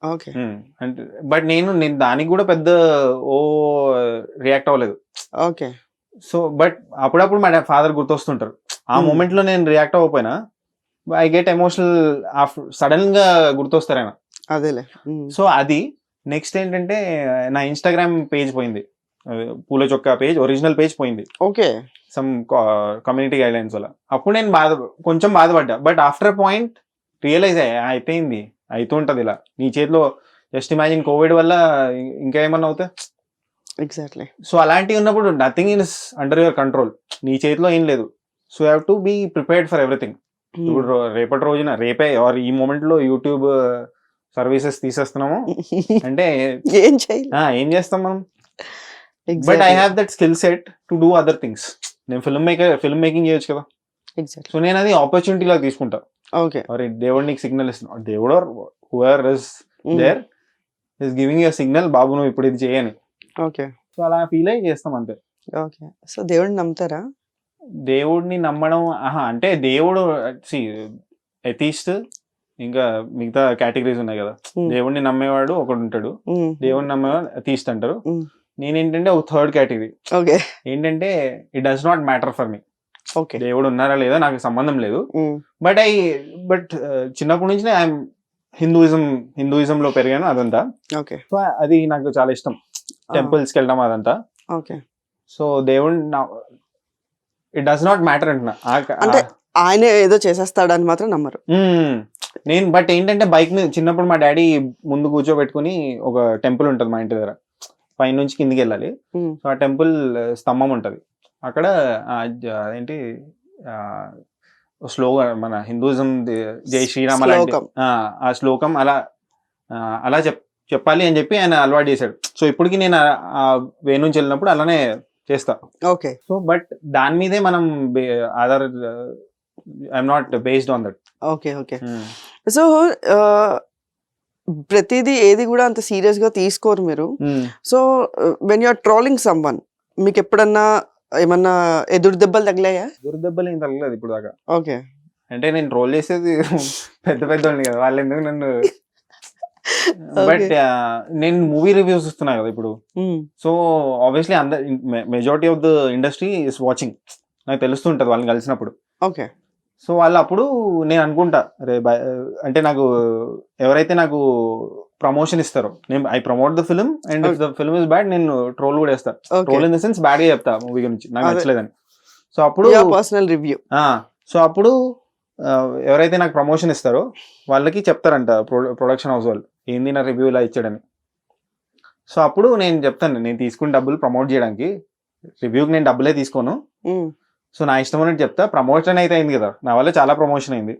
Okay. అంటే బట్ నేను దానికి కూడా పెద్ద రియాక్ట్ అవ్వలేదు. ఓకే. సో బట్ అప్పుడప్పుడు మా ఫాదర్ గుర్తొస్తుంటారు. ఆ మూమెంట్ లో నేను రియాక్ట్ అవ్వకపోయినా ఐ గెట్ ఎమోషనల్. సడన్ గా గుర్తొస్తారు ఆయన. అదేలే. సో అది నెక్స్ట్ ఏంటంటే, నా ఇన్స్టాగ్రామ్ పేజ్ పోయింది, పూల చొక్కా పేజ్, ఒరిజినల్ పేజ్ పోయింది. Okay. Some community guide lines వల్ల. అప్పుడు నేను కొంచెం బాధపడ్డా. బట్ ఆఫ్టర్ పాయింట్ రియలైజ్ అయిపోయింది, అవుతుంటది ఇలా నీ చేతిలో. జస్ట్ ఇమాజిన్ కోవిడ్ వల్ల ఇంకా ఏమన్నా అవుతా. ఎగ్జాక్ట్లీ. సో అలాంటివి ఉన్నప్పుడు nothing is under your control, నీ చేతిలో ఏం లేదు. So you have to be prepared for everything. ఇప్పుడు రేపటి రోజున ఈ మూమెంట్ లో యూట్యూబ్ సర్వీసెస్ తీసేస్తున్నాము అంటే ఏం చేస్తాం మనం? But I have that skill set to do other things. నేను ఫిల్మ్ మేకింగ్ చేయొచ్చు కదా. సో నేను అది ఆపర్చునిటీ లాగా తీసుకుంటా. ఓకే. దేవుడు నీకు సిగ్నల్ ఇస్తున్నాడు, దేవుడు whoever is there is giving you signal, బాబు నువ్వు ఇప్పుడు ఇది చేయని. ఓకే. సో అలా ఫీల్ అయ్యి చేస్తాం అంతే. ఓకే. సో దేవుడిని నమ్ముతారా? దేవుడిని నమ్మడం అంటే దేవుడు ఎథీస్ట్ ఇంకా మిగతా కేటగిరీస్ ఉన్నాయి కదా. దేవుడిని నమ్మేవాడు ఒకడు ఉంటాడు, దేవుడిని నమ్మేవాడు ఎథీస్ట్ అంటారు. నేనేంటంటే ఒక థర్డ్ కేటగిరీ. ఓకే. ఏంటంటే it does not matter for me. Okay. దేవుడు ఉన్నారా లేదా నాకు సంబంధం లేదు. బట్ చిన్నప్పటి నుంచి ఐఎమ్ హిందూయిజం లో పెరిగాను అదంతా. ఓకే. సో అది నాకు చాలా ఇష్టం, టెంపుల్స్కి వెళ్ళడం అదంతా. ఓకే. సో దేవుడు ఇట్ డస్ నాట్ మ్యాటర్ అంటున్నా. అంటే ఆయన ఏదో చేసేస్తాడని మాత్రం నమ్మరు. నేను బట్ ఏంటంటే బైక్ మీద చిన్నప్పుడు మా డాడీ ముందు కూర్చోబెట్టుకుని, ఒక టెంపుల్ ఉంటది మా ఇంటి దగ్గర, పైన నుంచి కిందికి వెళ్ళాలి. సో ఆ టెంపుల్ స్తంభం ఉంటది అక్కడ. ఏంటి స్లోగన్ మన హిందూయిజం జై శ్రీరామ ఆ శ్లోకం అలా చెప్పాలి అని చెప్పి ఆయన అలవాటు చేశాడు. సో ఇప్పటికి నేను ఆ వే నుంచి వెళ్ళినప్పుడు అలానే చేస్తా. ఓకే. సో బట్ దాని మీదే మనం I'm not based on that. Okay. Okay. So ప్రతిదీ ఏది కూడా అంత సీరియస్ గా తీసుకోరు మీరు. So when you're trolling someone, మీకు ఎప్పుడన్నా ఏమన్నా ఎదురు దెబ్బలు తగిలాయా? దుర్దెబ్బలు ఏం తగలేదు ఇప్పుడు దాకా. ఓకే. అంటే నేను ట్రోల్ చేసేది పెద్ద వాళ్ళని కదా, వాళ్ళు ఎందుకు నన్ను. బట్ నేను మూవీ రివ్యూస్ ఇస్తున్నా కదా ఇప్పుడు, సో ఆబ్వియస్లీ అందరు majority of the industry is watching, నాకు తెలుస్తుంటది వాళ్ళని కలిసినప్పుడు. ఓకే. సో వాళ్ళు అప్పుడు నేను అనుకుంటా, అరే అంటే నాకు ఎవరైతే నాకు ప్రమోషన్ ఇస్తారో, నేను I promote the film and if the film is bad నేను ట్రోల్ కూడా వేస్తా. Troll in the sense bad గా చెప్తా మూవీ గురించి, నాకు నచ్చలేదని. సో అప్పుడు పర్సనల్ రివ్యూ. సో అప్పుడు ఎవరైతే నాకు ప్రమోషన్ ఇస్తారో వాళ్ళకి చెప్తారంట ప్రొడక్షన్ హౌస్ వాళ్ళు, ఏంది నా రివ్యూ ఇలా ఇచ్చాడని. సో అప్పుడు నేను చెప్తాను, నేను తీసుకున్న డబ్బులు ప్రమోట్ చేయడానికి, రివ్యూకి నేను డబ్బులే తీసుకోను, సో నా ఇష్టం అన్నట్టు చెప్తా. ప్రమోషన్ అయితే అయింది కదా, నా వల్ల చాలా ప్రమోషన్ అయింది.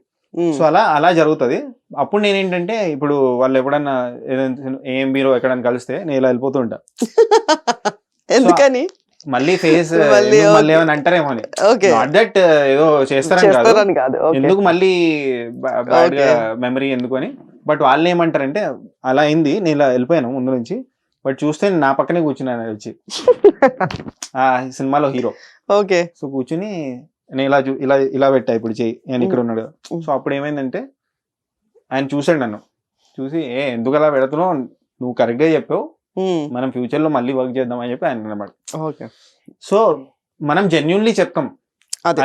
సో అలా జరుగుతుంది. అప్పుడు నేనేంటంటే, ఇప్పుడు వాళ్ళు ఎప్పుడన్నా ఏదైనా ఏఎంబీలో ఎక్కడైనా కలిస్తే నేను ఇలా వెళ్ళిపోతూ ఉంటా. ఎందుకని? మళ్ళీ ఫేస్ మళ్ళీ ఏమైనా అంటారేమో అని. నాట్ దట్ ఏదో చేస్తారని కాదు, ఎందుకు మళ్ళీ బ్యాడ్ గా మెమరీ ఎందుకు అని. బట్ వాళ్ళు ఏమంటారంటే, అలా అయింది, నేను ఇలా వెళ్ళిపోయాను ముందు నుంచి, బట్ చూస్తే నా పక్కనే కూర్చున్నాను వచ్చి ఆ సినిమాలో హీరో. ఓకే. సో కూర్చుని నేను ఇలా పెట్టా ఇప్పుడు చెయ్యి, నేను ఇక్కడ ఉన్నాడు. సో అప్పుడు ఏమైందంటే, ఆయన చూసాడు నన్ను, చూసి ఎందుకు అలా పెడుతున్నావు, నువ్వు కరెక్ట్ గా చెప్పావు, మనం ఫ్యూచర్ లో మళ్ళీ వర్క్ చేద్దాం అని చెప్పి ఆయన అన్నమాట. సో మనం జెన్యున్లీ చెప్తాం,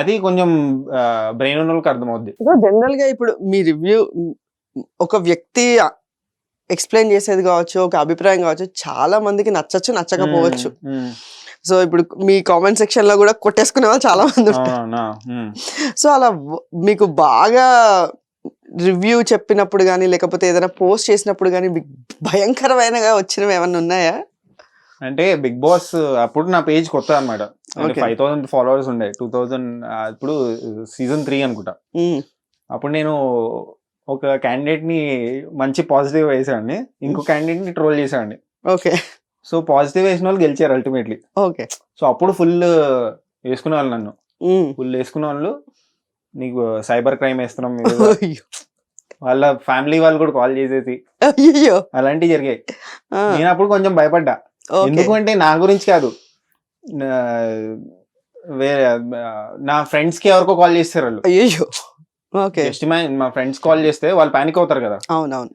అది కొంచెం బ్రెయిన్ ఉన్న వాళ్ళకి అర్థమవుద్ది. జనరల్ గా ఇప్పుడు మీ రివ్యూ ఒక వ్యక్తి ఎక్స్ప్లెయిన్ చేసేది కావచ్చు, ఒక అభిప్రాయం కావచ్చు, చాలా మందికి నచ్చచ్చు, నచ్చకపోవచ్చు. సో ఇప్పుడు మీ కామెంట్ సెక్షన్ లో కూడా కొట్టేసుకునే వాళ్ళు చాలా మంది ఉంటారు. సో అలా మీకు బాగా రివ్యూ చెప్పినప్పుడు కానీ, లేకపోతే ఏదైనా పోస్ట్ చేసినప్పుడు కానీ భయంకరమైనగా వచ్చినవి ఏమన్నా ఉన్నాయా? అంటే బిగ్ బాస్ అప్పుడు నా పేజ్ కొత్త అనమాట, 5,000 ఫాలోవర్స్ ఉండే 2000, ఇప్పుడు సీజన్ 3 అనుకుంటా. అప్పుడు నేను ఒక క్యాండిడేట్ ని మంచి పాజిటివ్ వేసాడిని, ఇంకో క్యాండిడేట్ ని ట్రోల్ చేసాడిని. ఓకే. సో పాజిటివ్ వేసిన వాళ్ళు గెలిచారు అల్టిమేట్లీ. ఓకే. సో అప్పుడు ఫుల్ వేసుకునే వాళ్ళు నన్ను, ఫుల్ వేసుకునే వాళ్ళు, నీకు సైబర్ క్రైమ్ వేస్తున్నాం, వాళ్ళ ఫ్యామిలీ వాళ్ళు కూడా కాల్ చేసేసి అలాంటివి జరిగాయి. నేను అప్పుడు కొంచెం భయపడ్డా, ఎందుకంటే నా గురించి కాదు, వేరే నా ఫ్రెండ్స్ కి ఎవరికో కాల్ చేస్తారు వాళ్ళు. జస్ట్ మా ఫ్రెండ్స్ కాల్ చేస్తే వాళ్ళు పానిక్ అవుతారు కదా. అవునవును.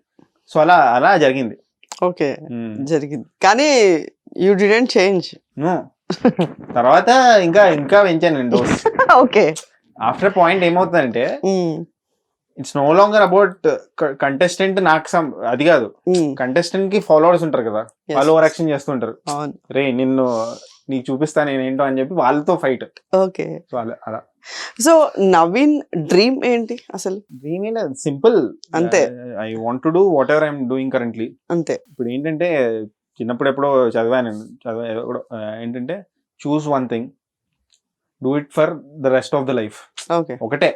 సో అలా జరిగింది. ఓకే, జరిగింది. కానీ యూ డిడ్ంట్ చేంజ్. తర్వాత ఇంకా పెంచాను డోస్. ఓకే. ఆఫ్టర్ పాయింట్ ఏమవుతుందంటే, it's no longer about contestant, నాకు అది కాదు, కంటెస్టెంట్ కి ఫాలోవర్స్ ఉంటారు కదా, వాళ్ళు ఓవర్ యాక్షన్ చేస్తుంటారు, రే నీకు చూపిస్తా నేనేంటో అని చెప్పి వాళ్ళతో ఫైట్. ఓకే. సో అలా. సో నవీన్ డ్రీమ్ ఏంటి అసలు? డ్రీమ్ ఏంటి? సింపుల్, అంతే. I want to do what ever I'm doing currently. అంతే. ఇప్పుడు ఏంటంటే, చిన్నప్పుడు ఎప్పుడో చదివాను ఏంటంటే, choose one thing, do it for the rest of the life. Okay. ఒకటే,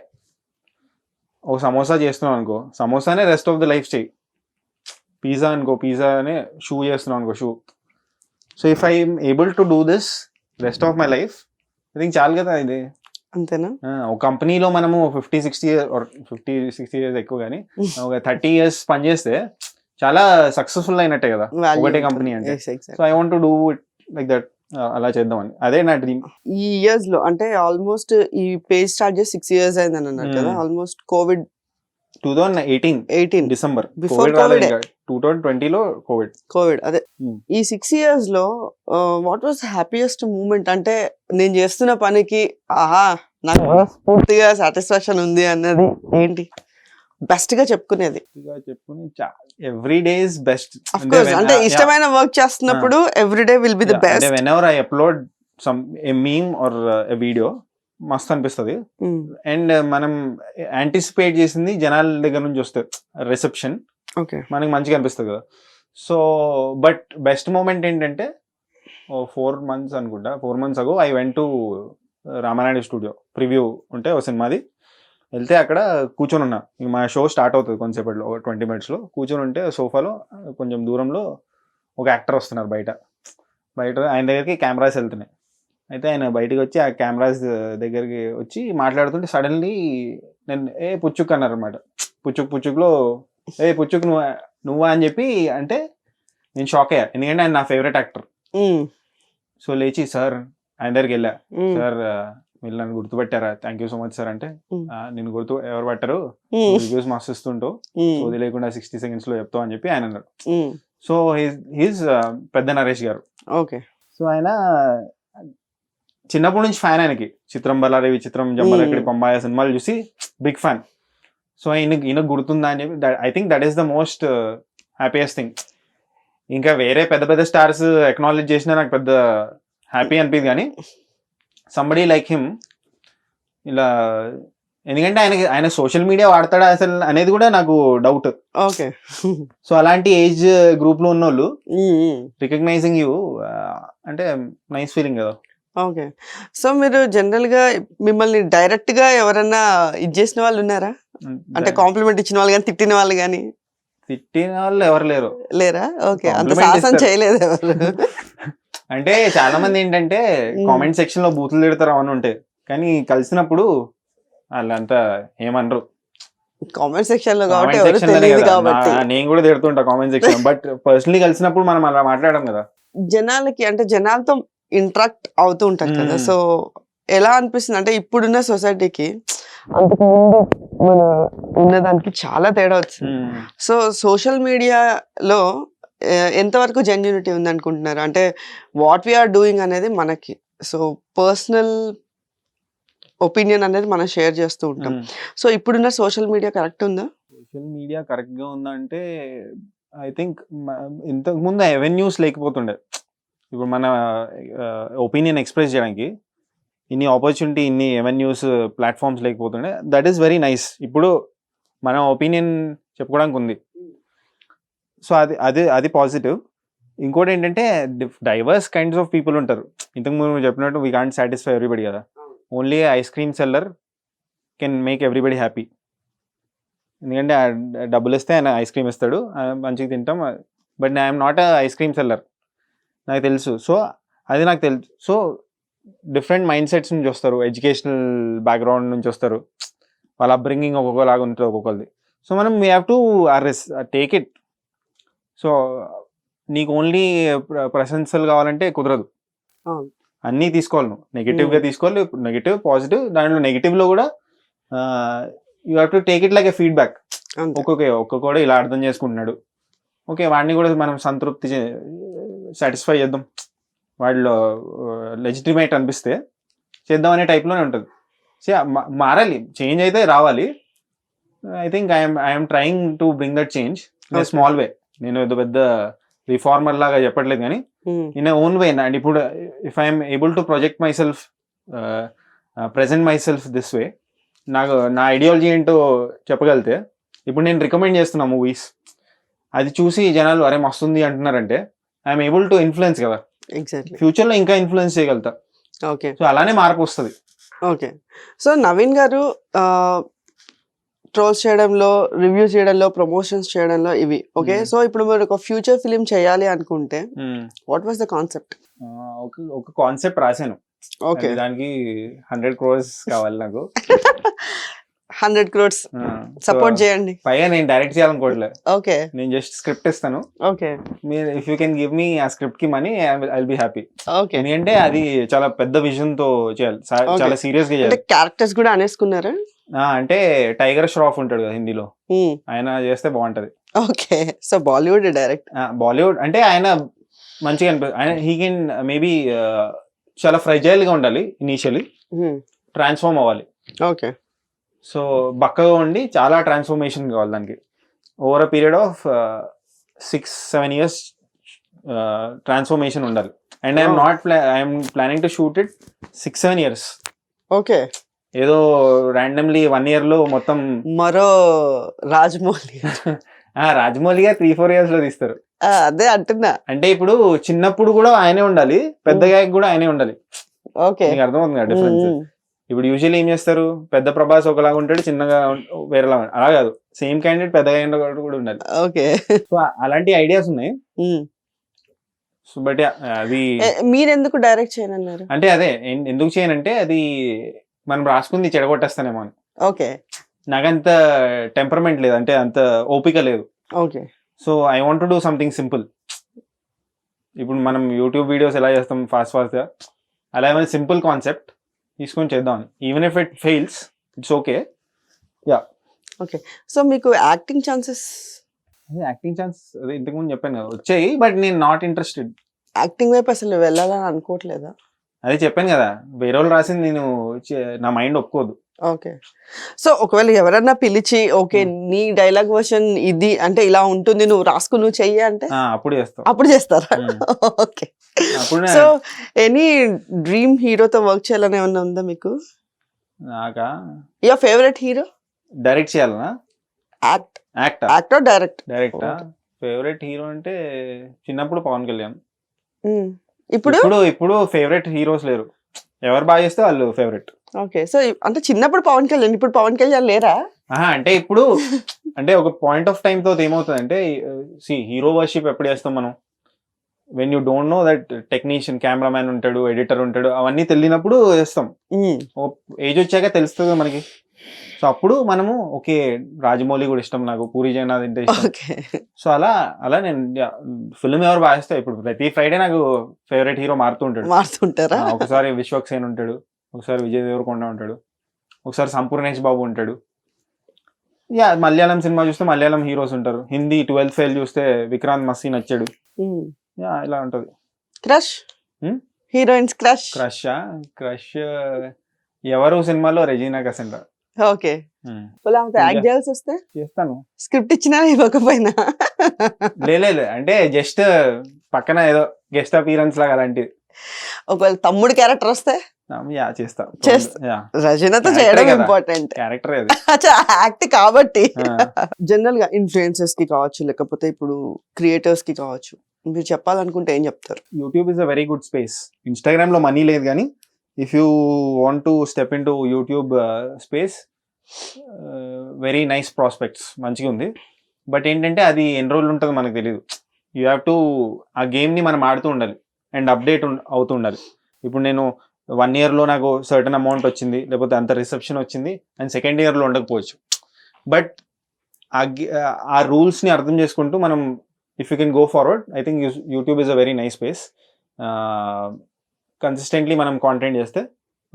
ఒక సమోసా చేస్తున్నావు అనుకో, సమోసానే రెస్ట్ ఆఫ్ ద లైఫ్ చేయి. పిజ్జా అనుకో, పిజ్జానే. షూ చేస్తున్నావు అనుకో, shoe. So if I'm able to do this rest of my life, I think చాలు కదా ఇది. అంతేనా? ఒక కంపెనీలో మనము 50-60 years ఎక్కువ కానీ ఒక 30 years పనిచేస్తే చాలా సక్సెస్ఫుల్ అయినట్టే కదా ఒకటే కంపెనీ అంటే. So I want to do it like that, అలా చేద్దామని, అదే నా డ్రీమ్. ఈ ఇయర్స్ లో అంటే ఆల్మోస్ట్ ఈ పేజ్ స్టార్ట్ చేసి 6 years అయిందని అన్నారు కదా. Almost Covid 2018 December, before Covid, 2020 లో కోవిడ్. అదే ఈ 6 years లో వాట్ వాస్ హ్యాపీయెస్ట్ మూమెంట్? అంటే నేను చేస్తున్న పనికి నాకు పూర్తిగా సాటిస్ఫాక్షన్ ఉంది అన్నది ఏంటి బెస్ట్ గా చెప్పుకునేది? Every day is best. అంటే ఇష్టమైన వర్క్ చేస్తున్నప్పుడు every day will be the best. Whenever I upload some a meme or a video, మస్తు అనిపిస్తుంది. అండ్ మనం యాంటిసిపేట్ చేసింది జనాల దగ్గర నుంచి వస్తుంది, రిసెప్షన్ మనకి మంచిగా అనిపిస్తుంది కదా. సో బట్ బెస్ట్ మూమెంట్ ఏంటంటే, 4 months అనుకుంటా, 4 months ago I went to Ramanaidu studio, preview ఉంటే ఒక సినిమాది. వెళ్తే అక్కడ కూర్చొని ఉన్నా, మా షో స్టార్ట్ అవుతుంది కొంతసేపట్లో, 20 minutes లో కూర్చొని ఉంటే సోఫాలో కొంచెం దూరంలో ఒక యాక్టర్ వస్తున్నారు బయట. ఆయన దగ్గరికి కెమెరాస్ వెళ్తున్నాయి. అయితే ఆయన బయటకు వచ్చి ఆ కెమెరాస్ దగ్గరికి వచ్చి మాట్లాడుతుంటే సడన్లీ నేను పుచ్చుక్ అన్నారు అనమాట. పుచ్చుక్లో పుచ్చుక్ నువ్వా అని చెప్పి అంటే నేను షాక్ అయ్యా, ఎందుకంటే ఆయన నా ఫేవరెట్ యాక్టర్. సో లేచి, సార్ ఆయన దగ్గరికి వెళ్ళా, సార్ మీరు నన్ను గుర్తుపెట్టారా, thank you so much sir అంటే, నేను ఎవరు పట్టారు, రివ్యూస్ మస్తు ఇస్తుంటూ సోది లేకుండా 60 seconds లో చెప్తావు అని చెప్పి ఆయన అన్నారు. సో హీస్ పెద్ద నరేష్ గారు. ఓకే. సో ఆయన చిన్నప్పటి నుంచి ఫ్యాన్ ఆయనకి, చిత్రం బల్లారి విచిత్రం, జంబలక్కడి పంబాయ సినిమాలు చూసి బిగ్ ఫ్యాన్. సో ఈయన గుర్తుందా అని చెప్పి, I think that is the most happiest thing. ఇంకా వేరే పెద్ద పెద్ద స్టార్స్ ఎక్నాలెడ్జ్ చేసినా నాకు పెద్ద హ్యాపీ అనిపించింది, కానీ సంబడీ లైక్ హిమ్ ఇలా, ఎందుకంటే ఆయన సోషల్ మీడియా వాడతాడా అసలు అనేది కూడా నాకు డౌట్. ఓకే. సో అలాంటి ఏజ్ గ్రూప్ లో ఉన్న వాళ్ళు రికగ్నైజింగ్ యూ అంటే నైస్ ఫీలింగ్ కదా. ఓకే. సో మీరు జనరల్ గా మిమ్మల్ని డైరెక్ట్ గా ఎవరన్నా ఇది చేసిన వాళ్ళు ఉన్నారా, అంటే కాంప్లిమెంట్ ఇచ్చిన వాళ్ళు కానీ తిట్టిన వాళ్ళు కానీ? తిట్టిన వాళ్ళు ఎవరు లేరా? ఓకే. అంత సాహసం చేయలేదు ఎవరు? అంటే చాలా మంది ఏంటంటే కామెంట్ సెక్షన్ లో బూతులు తిడతారు అవన్నీ ఉంటాయి, కానీ కలిసినప్పుడు వాళ్ళంతా ఏమనరు. కామెంట్ సెక్షన్ లో కాబట్టి ఎవరు తెలియదు కాబట్టి. నేను కూడా తిడుతుంటా కామెంట్ సెక్షన్, బట్ పర్సనలీ కలిసినప్పుడు మనం అలా మాట్లాడడం కదా. జనాలకి అంటే జనాలతో ఇంటరాక్ట్ అవుతూ ఉంటారు కదా, సో ఎలా అనిపిస్తుంది అంటే ఇప్పుడున్న సొసైటీకి అంతకు ముందు మన ఉన్నదానికి చాలా తేడా వచ్చింది. సో సోషల్ మీడియాలో ఎంతవరకు జెన్యూనిటీ ఉంది అనుకుంటున్నారు? అంటే వాట్ వీఆర్ డూయింగ్ అనేది మనకి, సో పర్సనల్ ఒపీనియన్ అనేది మనం షేర్ చేస్తూ ఉంటాం. సో ఇప్పుడున్న సోషల్ మీడియా కరెక్ట్ ఉందా? సోషల్ మీడియా కరెక్ట్ గా ఉందా అంటే ఐ థింక్ ఇంతకు ముందు అవెన్యూస్ లేకపోతుండే. ఇప్పుడు మన ఒపీనియన్ ఎక్స్ప్రెస్ చేయడానికి ఇన్ని ఆపర్చునిటీ, ఇన్ని అవెన్యూస్, ప్లాట్ఫామ్స్ లేకపోతుండే. That is very nice. ఇప్పుడు మన ఒపీనియన్ చెప్పుకోవడానికి ఉంది. సో అది పాజిటివ్. ఇంకోటి ఏంటంటే డైవర్స్ కైండ్స్ ఆఫ్ పీపుల్ ఉంటారు. ఇంతకు ముందు చెప్పినట్టు వీ కాంట్ సాటిస్ఫై ఎవ్రీబడి కదా. Only ice cream seller can make everybody happy. ఎందుకంటే డబ్బులు ఇస్తే ఆయన ఐస్ క్రీమ్ ఇస్తాడు, మంచిగా తింటాం. But I'm not ice cream seller, నాకు తెలుసు. సో అది నాకు తెలుసు. సో డిఫరెంట్ మైండ్ సెట్స్ నుంచి వస్తారు, ఎడ్యుకేషనల్ బ్యాక్గ్రౌండ్ నుంచి వస్తారు, వాళ్ళ అప్బ్రింగింగ్ ఒక్కొక్కలాగా ఉంటుంది ఒక్కొక్కరిది. సో మనం we have to take it. So నీకు ఓన్లీ ప్రశంసలు కావాలంటే కుదరదు, అన్నీ తీసుకోవాలి. నువ్వు నెగిటివ్గా తీసుకోవాలి, నెగిటివ్ పాజిటివ్. దాంట్లో నెగిటివ్లో కూడా you have to take it like a feedback. ఒక్కొక్కడు ఇలా అర్థం చేసుకుంటున్నాడు, ఓకే వాడిని కూడా మనం సంతృప్తి సాటిస్ఫై చేద్దాం, వాళ్ళు లెజిటిమేట్ అనిపిస్తే చేద్దాం అనే టైప్లోనే ఉంటుంది. సో మారాలి, చేంజ్ అయితే రావాలి. I think I'm trying to bring that change in a small వే. నేను పెద్ద రిఫార్మర్ లాగా చెప్పట్లేదు, కానీ ఇన్ ఓన్ వే. అండ్ ఇప్పుడు if I'm able to project my self, present my self this way, నాకు నా ఐడియాలజీ ఏంటో చెప్పగలితే, ఇప్పుడు నేను రికమెండ్ చేస్తున్నా మూవీస్, అది చూసి జనాలు అరే మస్తుంది అంటున్నారంటే ఐఎమ్ ఏబుల్ టు ఇన్ఫ్లుయెన్స్ కదా. ఎగ్జాక్ట్లీ. ఫ్యూచర్ లో ఇంకా ఇన్ఫ్లుయెన్స్ చేయగలుగుతా. ఓకే. సో అలానే మార్పు వస్తుంది. ఓకే. సో నవీన్ గారు ట్రోల్స్ చేయడంలో, రివ్యూస్ చేయడంలో, ప్రమోషన్స్ చేయడంలో ఇవి ఓకే. సో ఇప్పుడు మీరు ఒక ఫ్యూచర్ ఫిలిం చేయాలి అనుకుంటే వాట్ వాస్ ద కాన్సెప్ట్? ఒక కాన్సెప్ట్ రాశాను. ఓకే. దానికి 100 crores కావాలి నాకు. 100 crores సపోర్ట్ చేయండి. పైగా నేను డైరెక్ట్ చేయాలనుకోవట్లేదు. ఓకే. నేను జస్ట్ స్క్రిప్ట్ ఇస్తాను. ఓకే. మీరు if you can give me ఆ స్క్రిప్ట్ కి money I will be happy. Okay. ఎందుకంటే అది చాలా పెద్ద విజన్ తో చేయాలి, చాలా సీరియస్ గా చేయాలి. క్యారెక్టర్స్ కూడా అనేసుకున్నారా? అంటే టైగర్ ష్రాఫ్ ఉంటాడు కదా హిందీలో, ఆయన చేస్తే బాగుంటది. Okay. So Bollywood direct. Bollywood అంటే ఆయన మంచిగా అనిపిస్తుంది. ఆయన హీ కెన్ మేబీ చాలా ఫ్రైజైల్ గా ఉండాలి ఇనీషియలీ, ట్రాన్స్ఫార్మ్ అవ్వాలి. ఓకే. సో బక్కగా ఉండి చాలా ట్రాన్స్ఫర్మేషన్ కావాలి దానికి. Over a period of 6-7 years transformation ఉండాలి. And I'm planning to shoot it 6-7 years. Okay. ఏదో ర్యాండమ్లీ 1 year లో మొత్తం మరో రాజమౌళి. రాజమౌళి గారు 3-4 years లో తీస్తారు. అదే అంటున్నా. అంటే ఇప్పుడు చిన్నప్పుడు కూడా ఆయనే ఉండాలి, పెద్దగా కూడా ఆయనే ఉండాలి. ఓకే. నీకు అర్థమవుతుంది కదా డిఫరెన్స్? ఇప్పుడు యూజువల్లీ ఏం చేస్తారు, పెద్ద ప్రభాస్ ఒకలాగా ఉంటాడు, చిన్నగా వేరేలా, అలా కాదు, సేమ్ క్యాండిడేట్ పెద్దగా కూడా ఉండాలి. ఓకే. సో అలాంటి ఐడియాస్ ఉన్నాయి. సో బట్ అది మీరు ఎందుకు డైరెక్ట్ చేయనన్నారు? అంటే అదే ఎందుకు చేయనంటే అది మనం రాసుకుంది చెడగొట్టేస్తానేమో అని. ఓకే. నాకంత టెంపర్మెంట్ లేదు, అంటే అంత ఓపిక లేదు. Okay. So I want to do something simple. ఇప్పుడు మనం యూట్యూబ్ వీడియోస్ ఎలా చేస్తాం ఫాస్ట్ గా, అలా ఏమైనా సింపుల్ కాన్సెప్ట్ తీసుకొని చేద్దాం. Even if it fails it's okay. So మీకు యాక్టింగ్ ఛాన్సెస్, యాక్టింగ్ ఛాన్స్ అదే ఇంతకుముందు చెప్పాను కదా వచ్చాయి, బట్ నేను నాట్ ఇంట్రెస్టెడ్. యాక్టింగ్ వైపు అసలు వెళ్ళాలని అనుకోవట్లేదా? అదే చెప్పాను కదా, వేరే వాళ్ళు రాసింది నేను నా మైండ్ ఒప్పుకోదు. ఓకే. సో ఒకవేళ ఎవరన్నా పిలిచి ఓకే నీ డైలాగ్ వర్షన్ ఇది అంటే ఇలా ఉంటుంది, నువ్వు రాసుకుని నువ్వు చెయ్యి అంటే అప్పుడు చేస్తాం. అప్పుడు చేస్తారా? ఓకే. అప్పుడు సో ఎనీ డ్రీమ్ హీరోతో వర్క్ చేయాలని ఏమన్నా ఉందా మీకు? నాకా యువర్ ఫేవరెట్ హీరో? డైరెక్ట్ చేయాలనా? Actor direct? డైరెక్టా? ఫేవరెట్ హీరో అంటే చిన్నప్పుడు పవన్ కళ్యాణ్. ఇప్పుడు ఇప్పుడు ఫేవరెట్ హీరోస్ లేరు, ఎవరు బాగా చేస్తే వాళ్ళు ఫేవరెట్. ఓకే. సో అంటే చిన్నప్పుడు పవన్ కళ్యాణ్, ఇప్పుడు పవన్ కళ్యాణ్ లేరా? అంటే ఇప్పుడు అంటే ఒక పాయింట్ ఆఫ్ టైం తో ఏమవుతుంది అంటే హీరో వర్షిప్ ఎప్పుడు చేస్తాం మనం, when you don't know that technician, cameraman ఉంటాడు, ఎడిటర్ ఉంటాడు, అవన్నీ తెలియనప్పుడు చేస్తాం. ఏజ్ వచ్చాక తెలుస్తుంది మనకి. సో అప్పుడు మనము ఓకే రాజమౌళి కూడా ఇష్టం నాకు, పూరి జగన్నాథ్ అంటే ఇష్టం. సో అలా నేను ఫిల్మ్ ఎవరు బాగా చేస్తా. ఇప్పుడు ప్రతి ఫ్రైడే నాకు ఫేవరెట్ హీరో మారుతుంటారా? ఒకసారి విశ్వక్ సేన్ ఉంటాడు, ఒకసారి విజయ్ దేవరకొండ ఉంటాడు, ఒకసారి సంపూర్ణేష్ బాబు ఉంటాడు. మలయాళం సినిమా చూస్తే మలయాళం హీరోస్ ఉంటారు. హిందీ 12th ఫెయిల్ చూస్తే విక్రాంత్ మస్సీ నచ్చాడు. ఇలా ఉంటది. క్రష్ హీరోయిన్స్ క్రష్ ఎవరు సినిమాలో రెజీనా కసెండ్రా. ఓకే. యాక్ట్ చేయాల్సి వస్తే చేస్తాను, స్క్రిప్ట్ ఇచ్చినా ఇవ్వకపోయినా. లేదు అంటే జస్ట్ పక్కన ఏదో గెస్ట్ అపీరెన్స్ లాగా అలాంటిది. ఒకవేళ తమ్ముడు క్యారెక్టర్ వస్తే చేస్తా. రచనతో చేయడం ఇంపార్టెంట్, క్యారెక్టర్ యాక్ట్ కాబట్టి. జనరల్ గా ఇన్ఫ్లుయెన్సర్స్ కి కావచ్చు, లేకపోతే ఇప్పుడు క్రియేటర్స్ కి కావచ్చు, మీరు చెప్పాలనుకుంటే ఏం చెప్తారు? YouTube is a very good space. Instagram లో మనీ లేదు, కానీ if you want to step in to YouTube space, very nice prospects, మంచిగా ఉంది. బట్ ఏంటంటే అది ఎన్ని రోజులు ఉంటుందో మనకు తెలియదు. యూ హ్యావ్ టు ఆ గేమ్ని మనం ఆడుతూ ఉండాలి అండ్ అప్డేట్ అవుతూ ఉండాలి. ఇప్పుడు నేను 1 year లో నాకు సర్టన్ అమౌంట్ వచ్చింది, లేకపోతే అంత రిసెప్షన్ వచ్చింది, అండ్ సెకండ్ ఇయర్లో ఉండకపోవచ్చు. బట్ ఆ రూల్స్ని అర్థం చేసుకుంటూ మనం if you can go forward, I think YouTube is a very nice space. Consistently మనం కాంటెంట్ చేస్తే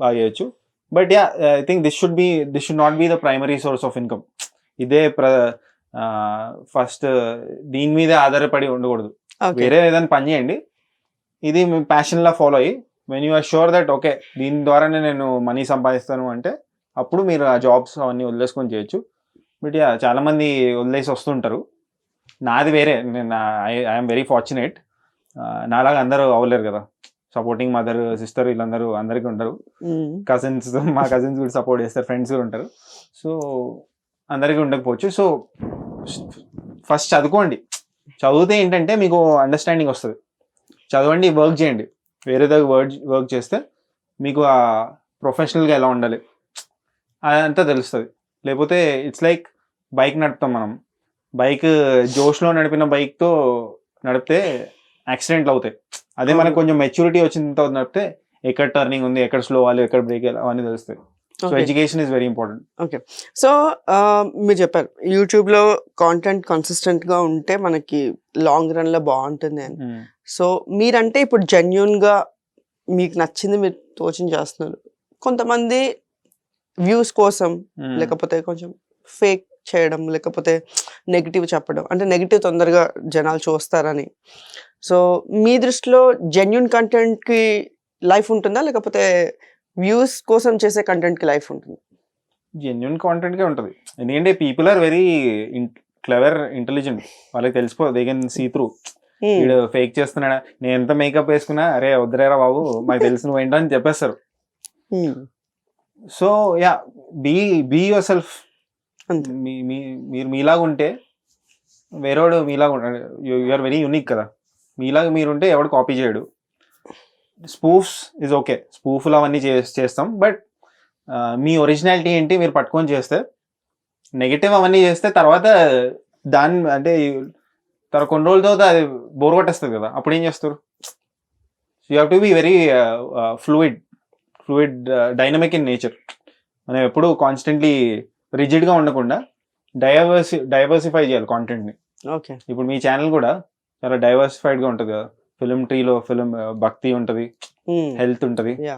బాగా చేయొచ్చు. But I think this should not be the primary source of income. ఇదే ఫస్ట్ దీని మీదే ఆధారపడి ఉండకూడదు. వేరే ఏదైనా పని చేయండి, ఇది మీ ప్యాషన్ లా ఫాలో అయ్యి, when you are sure that okay దీని ద్వారానే నేను మనీ సంపాదిస్తాను అంటే అప్పుడు మీరు ఆ జాబ్స్ అవన్నీ వదిలేసుకొని చేయొచ్చు. బట్ చాలా మంది వదిలేసి వస్తుంటారు. నాది వేరే, నేను ఐఎమ్ వెరీ ఫార్చునేట్. నాలాగా అందరూ అవ్వలేరు కదా. సపోర్టింగ్ మదర్, సిస్టర్, వీళ్ళందరూ అందరికీ ఉంటారు. మా కజిన్స్ కూడా సపోర్ట్ చేస్తారు, ఫ్రెండ్స్ కూడా ఉంటారు. సో అందరికీ ఉండకపోవచ్చు. సో ఫస్ట్ చదువుకోండి. చదివితే ఏంటంటే మీకు అండర్స్టాండింగ్ వస్తుంది. చదవండి, వర్క్ చేయండి. వేరే దగ్గర వర్క్ చేస్తే మీకు ఆ ప్రొఫెషనల్గా ఎలా ఉండాలి అదంతా తెలుస్తుంది. లేకపోతే ఇట్స్ లైక్ బైక్ నడుపుతాం మనం. బైక్ జోష్లో నడిపిన బైక్తో నడిపితే యాక్సిడెంట్లు అవుతాయి. అదే మనకు కొంచెం మెచ్యూరిటీ వచ్చిన తర్వాత నడిపితే ఎక్కడ టర్నింగ్ ఉంది, ఎక్కడ స్లో అవ్వాలి, ఎక్కడ బ్రేక్ అవన్నీ తెలుస్తాయి. So education is very important. Okay. So మీరు చెప్పారు యూట్యూబ్లో కాంటెంట్ కన్సిస్టెంట్గా ఉంటే మనకి లాంగ్ రన్లో బాగుంటుంది అని. సో మీరంటే ఇప్పుడు జెన్యూన్గా మీకు నచ్చింది మీరు తోచిన చేస్తున్నారు. కొంతమంది వ్యూస్ కోసం, లేకపోతే కొంచెం ఫేక్ చేయడం, లేకపోతే నెగిటివ్ చెప్పడం, అంటే నెగిటివ్ తొందరగా జనాలు చూస్తారని. సో మీ దృష్టిలో జెన్యూన్ కంటెంట్కి లైఫ్ ఉంటుందా, లేకపోతే వ్యూస్ కోసం చేసే కంటెంట్కి లైఫ్ ఉంటుంది? జెన్యూన్ కాంటెంట్కే ఉంటుంది. ఎందుకంటే people are very clever, intelligent. వాళ్ళకి తెలిసిపోదు, దే కెన్ సీ త్రూ. వీడు ఫేక్ చేస్తున్నాడా, నేను ఎంత మేకప్ వేసుకున్నా అరే వద్దరేరా బాబు మాకు తెలిసి నువ్వు ఏంటో అని చెప్పేస్తారు. So be yourself. మీరు మీలాగా ఉంటే వేరేవాడు మీలాగా ఉంటాడు. యూఆర్ వెరీ యూనిక్ కదా. మీలాగా మీరుంటే ఎవడు కాపీ చేయడు. స్పూఫ్స్ ఇస్ ఓకే, స్పూఫ్లు అవన్నీ చేస్తాం. బట్ మీ ఒరిజినాలిటీ ఏంటి మీరు పట్టుకొని చేస్తే, నెగిటివ్ అవన్నీ చేస్తే తర్వాత దాన్ని అంటే కొన్ని రోజుల తర్వాత అది బోర్ కొట్టేస్తుంది కదా, అప్పుడు ఏం చేస్తారు? You have to be very fluid dynamic in nature. మనం ఎప్పుడు కాన్స్టెంట్లీ రిజిడ్గా ఉండకుండా డైవర్సిఫై చేయాలి కాంటెంట్ని. ఓకే. ఇప్పుడు మీ ఛానల్ కూడా చాలా డైవర్సిఫైడ్గా ఉంటుంది కదా. ఫిలిం ట్రీలో భక్తి ఉంటది, హెల్త్ ఉంటది. యా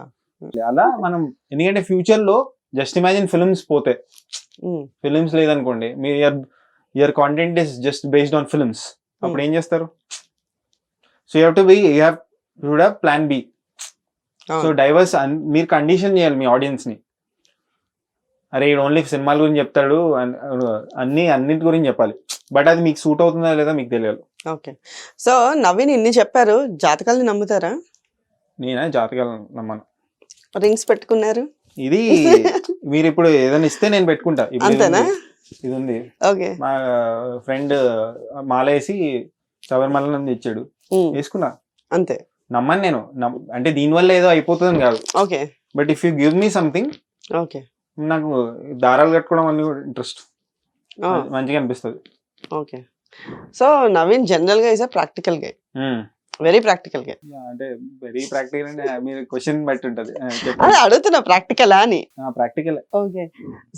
అలా మనం ఎందుకంటే ఫ్యూచర్ లో జస్ట్ ఇమాజిన్ ఫిల్మ్స్ పోతే, ఫిల్మ్స్ లేదనుకోండి, మీ your content is just based on films, అప్పుడు ఏం చేస్తారు? So you have plan B. So diverse మీరు కండిషన్ చేయాలి మీ ఆడియన్స్ ని. అరే ఇది ఓన్లీ సినిమాల గురించి చెప్తాడు, అన్నిటి గురించి చెప్పాలి. బట్ అది మీకు సూట్ అవుతుందా లేదా మీకు తెలియాలి. ఓకే. సో నవీన్ ఇన్ని చెప్పారు, జాతకాలని నమ్ముతారా? నేనా జాతకాలు నమ్మను. రింగ్స్ పెట్టుకున్నారు, ఇది మీరు ఇప్పుడు ఏదైనా ఇస్తే నేను పెట్టుకుంటా. ఇప్పుడు అంతేనా? ఇది ఉంది, ఓకే. మా ఫ్రెండ్ మాలేసి శబరిమల నుండి ఇచ్చాడు, వేసుకున్నా. అంతే. నమ్మను నేను. అంటే దీనివల్ల ఏదో అయిపోతుందని కాదు. Okay. But if you give me something, okay, నాకు దారాలు కట్టుకోవడం అన్ని ఇంట్రెస్ట్, మంచిగా అనిపిస్తుంది. ఓకే. సో నవీన్ జనరల్ గా ఇస్ ప్రాక్టికల్ గా, వెరీ ప్రాక్టికల్ గా. అంటే వెరీ ప్రాక్టికల్ అంటే మీరు క్వశ్చన్ బట్టి ఉంటది. అదే అడుగుతున్నా, ప్రాక్టికల్ అని. ప్రాక్టికల్. ఓకే.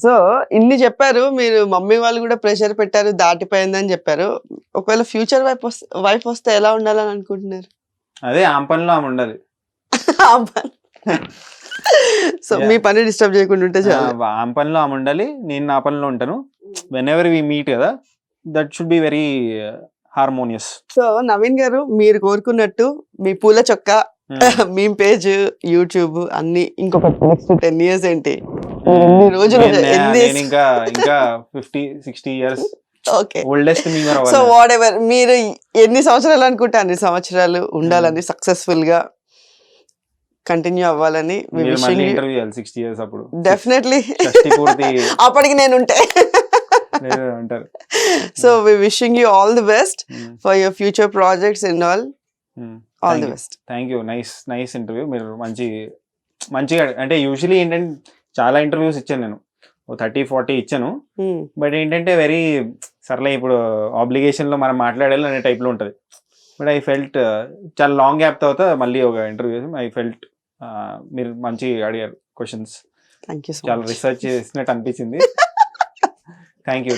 సో ఇన్ని చెప్పారు, మీరు మమ్మీ వాళ్ళు కూడా ప్రెషర్ పెట్టారు, దాటిపోయిందని చెప్పారు. ఒకవేళ ఫ్యూచర్ వైఫ్ వస్తే ఎలా ఉండాలని అనుకుంటున్నారు? అదే ఆమె పనిలో ఆమె ఉండాలి. సో మీ పని డిస్టర్బ్ చేయకుండా ఉంటే చాలు. ఆమె పనిలో ఆమె ఉండాలి, నేను నా పనిలో ఉంటాను. వెన్ ఎవర్ వి మీట్ కదా, that should be very harmonious. So Naveen గారు, మీరు కోరుకున్నట్టు మీ పూల చొక్క మీ పేజ్, యూట్యూబ్ అన్ని ఇంకొక నెక్స్ట్ 10 years ఏంటి, ఎన్ని రోజులు, ఇంకా 50-60 years okay. Oldest member. So what ever మీరు ఎన్ని సంవత్సరాలు అనుకుంటే అన్ని సంవత్సరాలు ఉండాలని, సక్సెస్ఫుల్ గా కంటిన్యూ అవ్వాలని. ఇంటర్వ్యూ చేయాలి 60 years అప్పుడు డెఫినెట్లీ, పూర్తి అప్పటికి నేను ఉంటే. ఉంటారు. So we wishing you all the best for your future projects and all the best. Thank you. Nice interview. మీరు మంచిగా అంటే యూజువలీ ఏంటంటే చాలా ఇంటర్వ్యూస్ ఇచ్చాను నేను, 30-40 ఇచ్చాను. బట్ ఏంటంటే వెరీ సర్లే ఇప్పుడు ఆబ్లిగేషన్ లో మనం మాట్లాడాలి అనే టైప్ లో ఉంటది. బట్ ఐ ఫెల్ట్ చాలా లాంగ్ గ్యాప్ తర్వాత మళ్ళీ ఒక ఇంటర్వ్యూ, ఐ ఫెల్ట్ మీరు మంచిగా అడిగారు క్వశ్చన్స్, చాలా రీసెర్చ్ చేసినట్టు అనిపించింది. Thank you.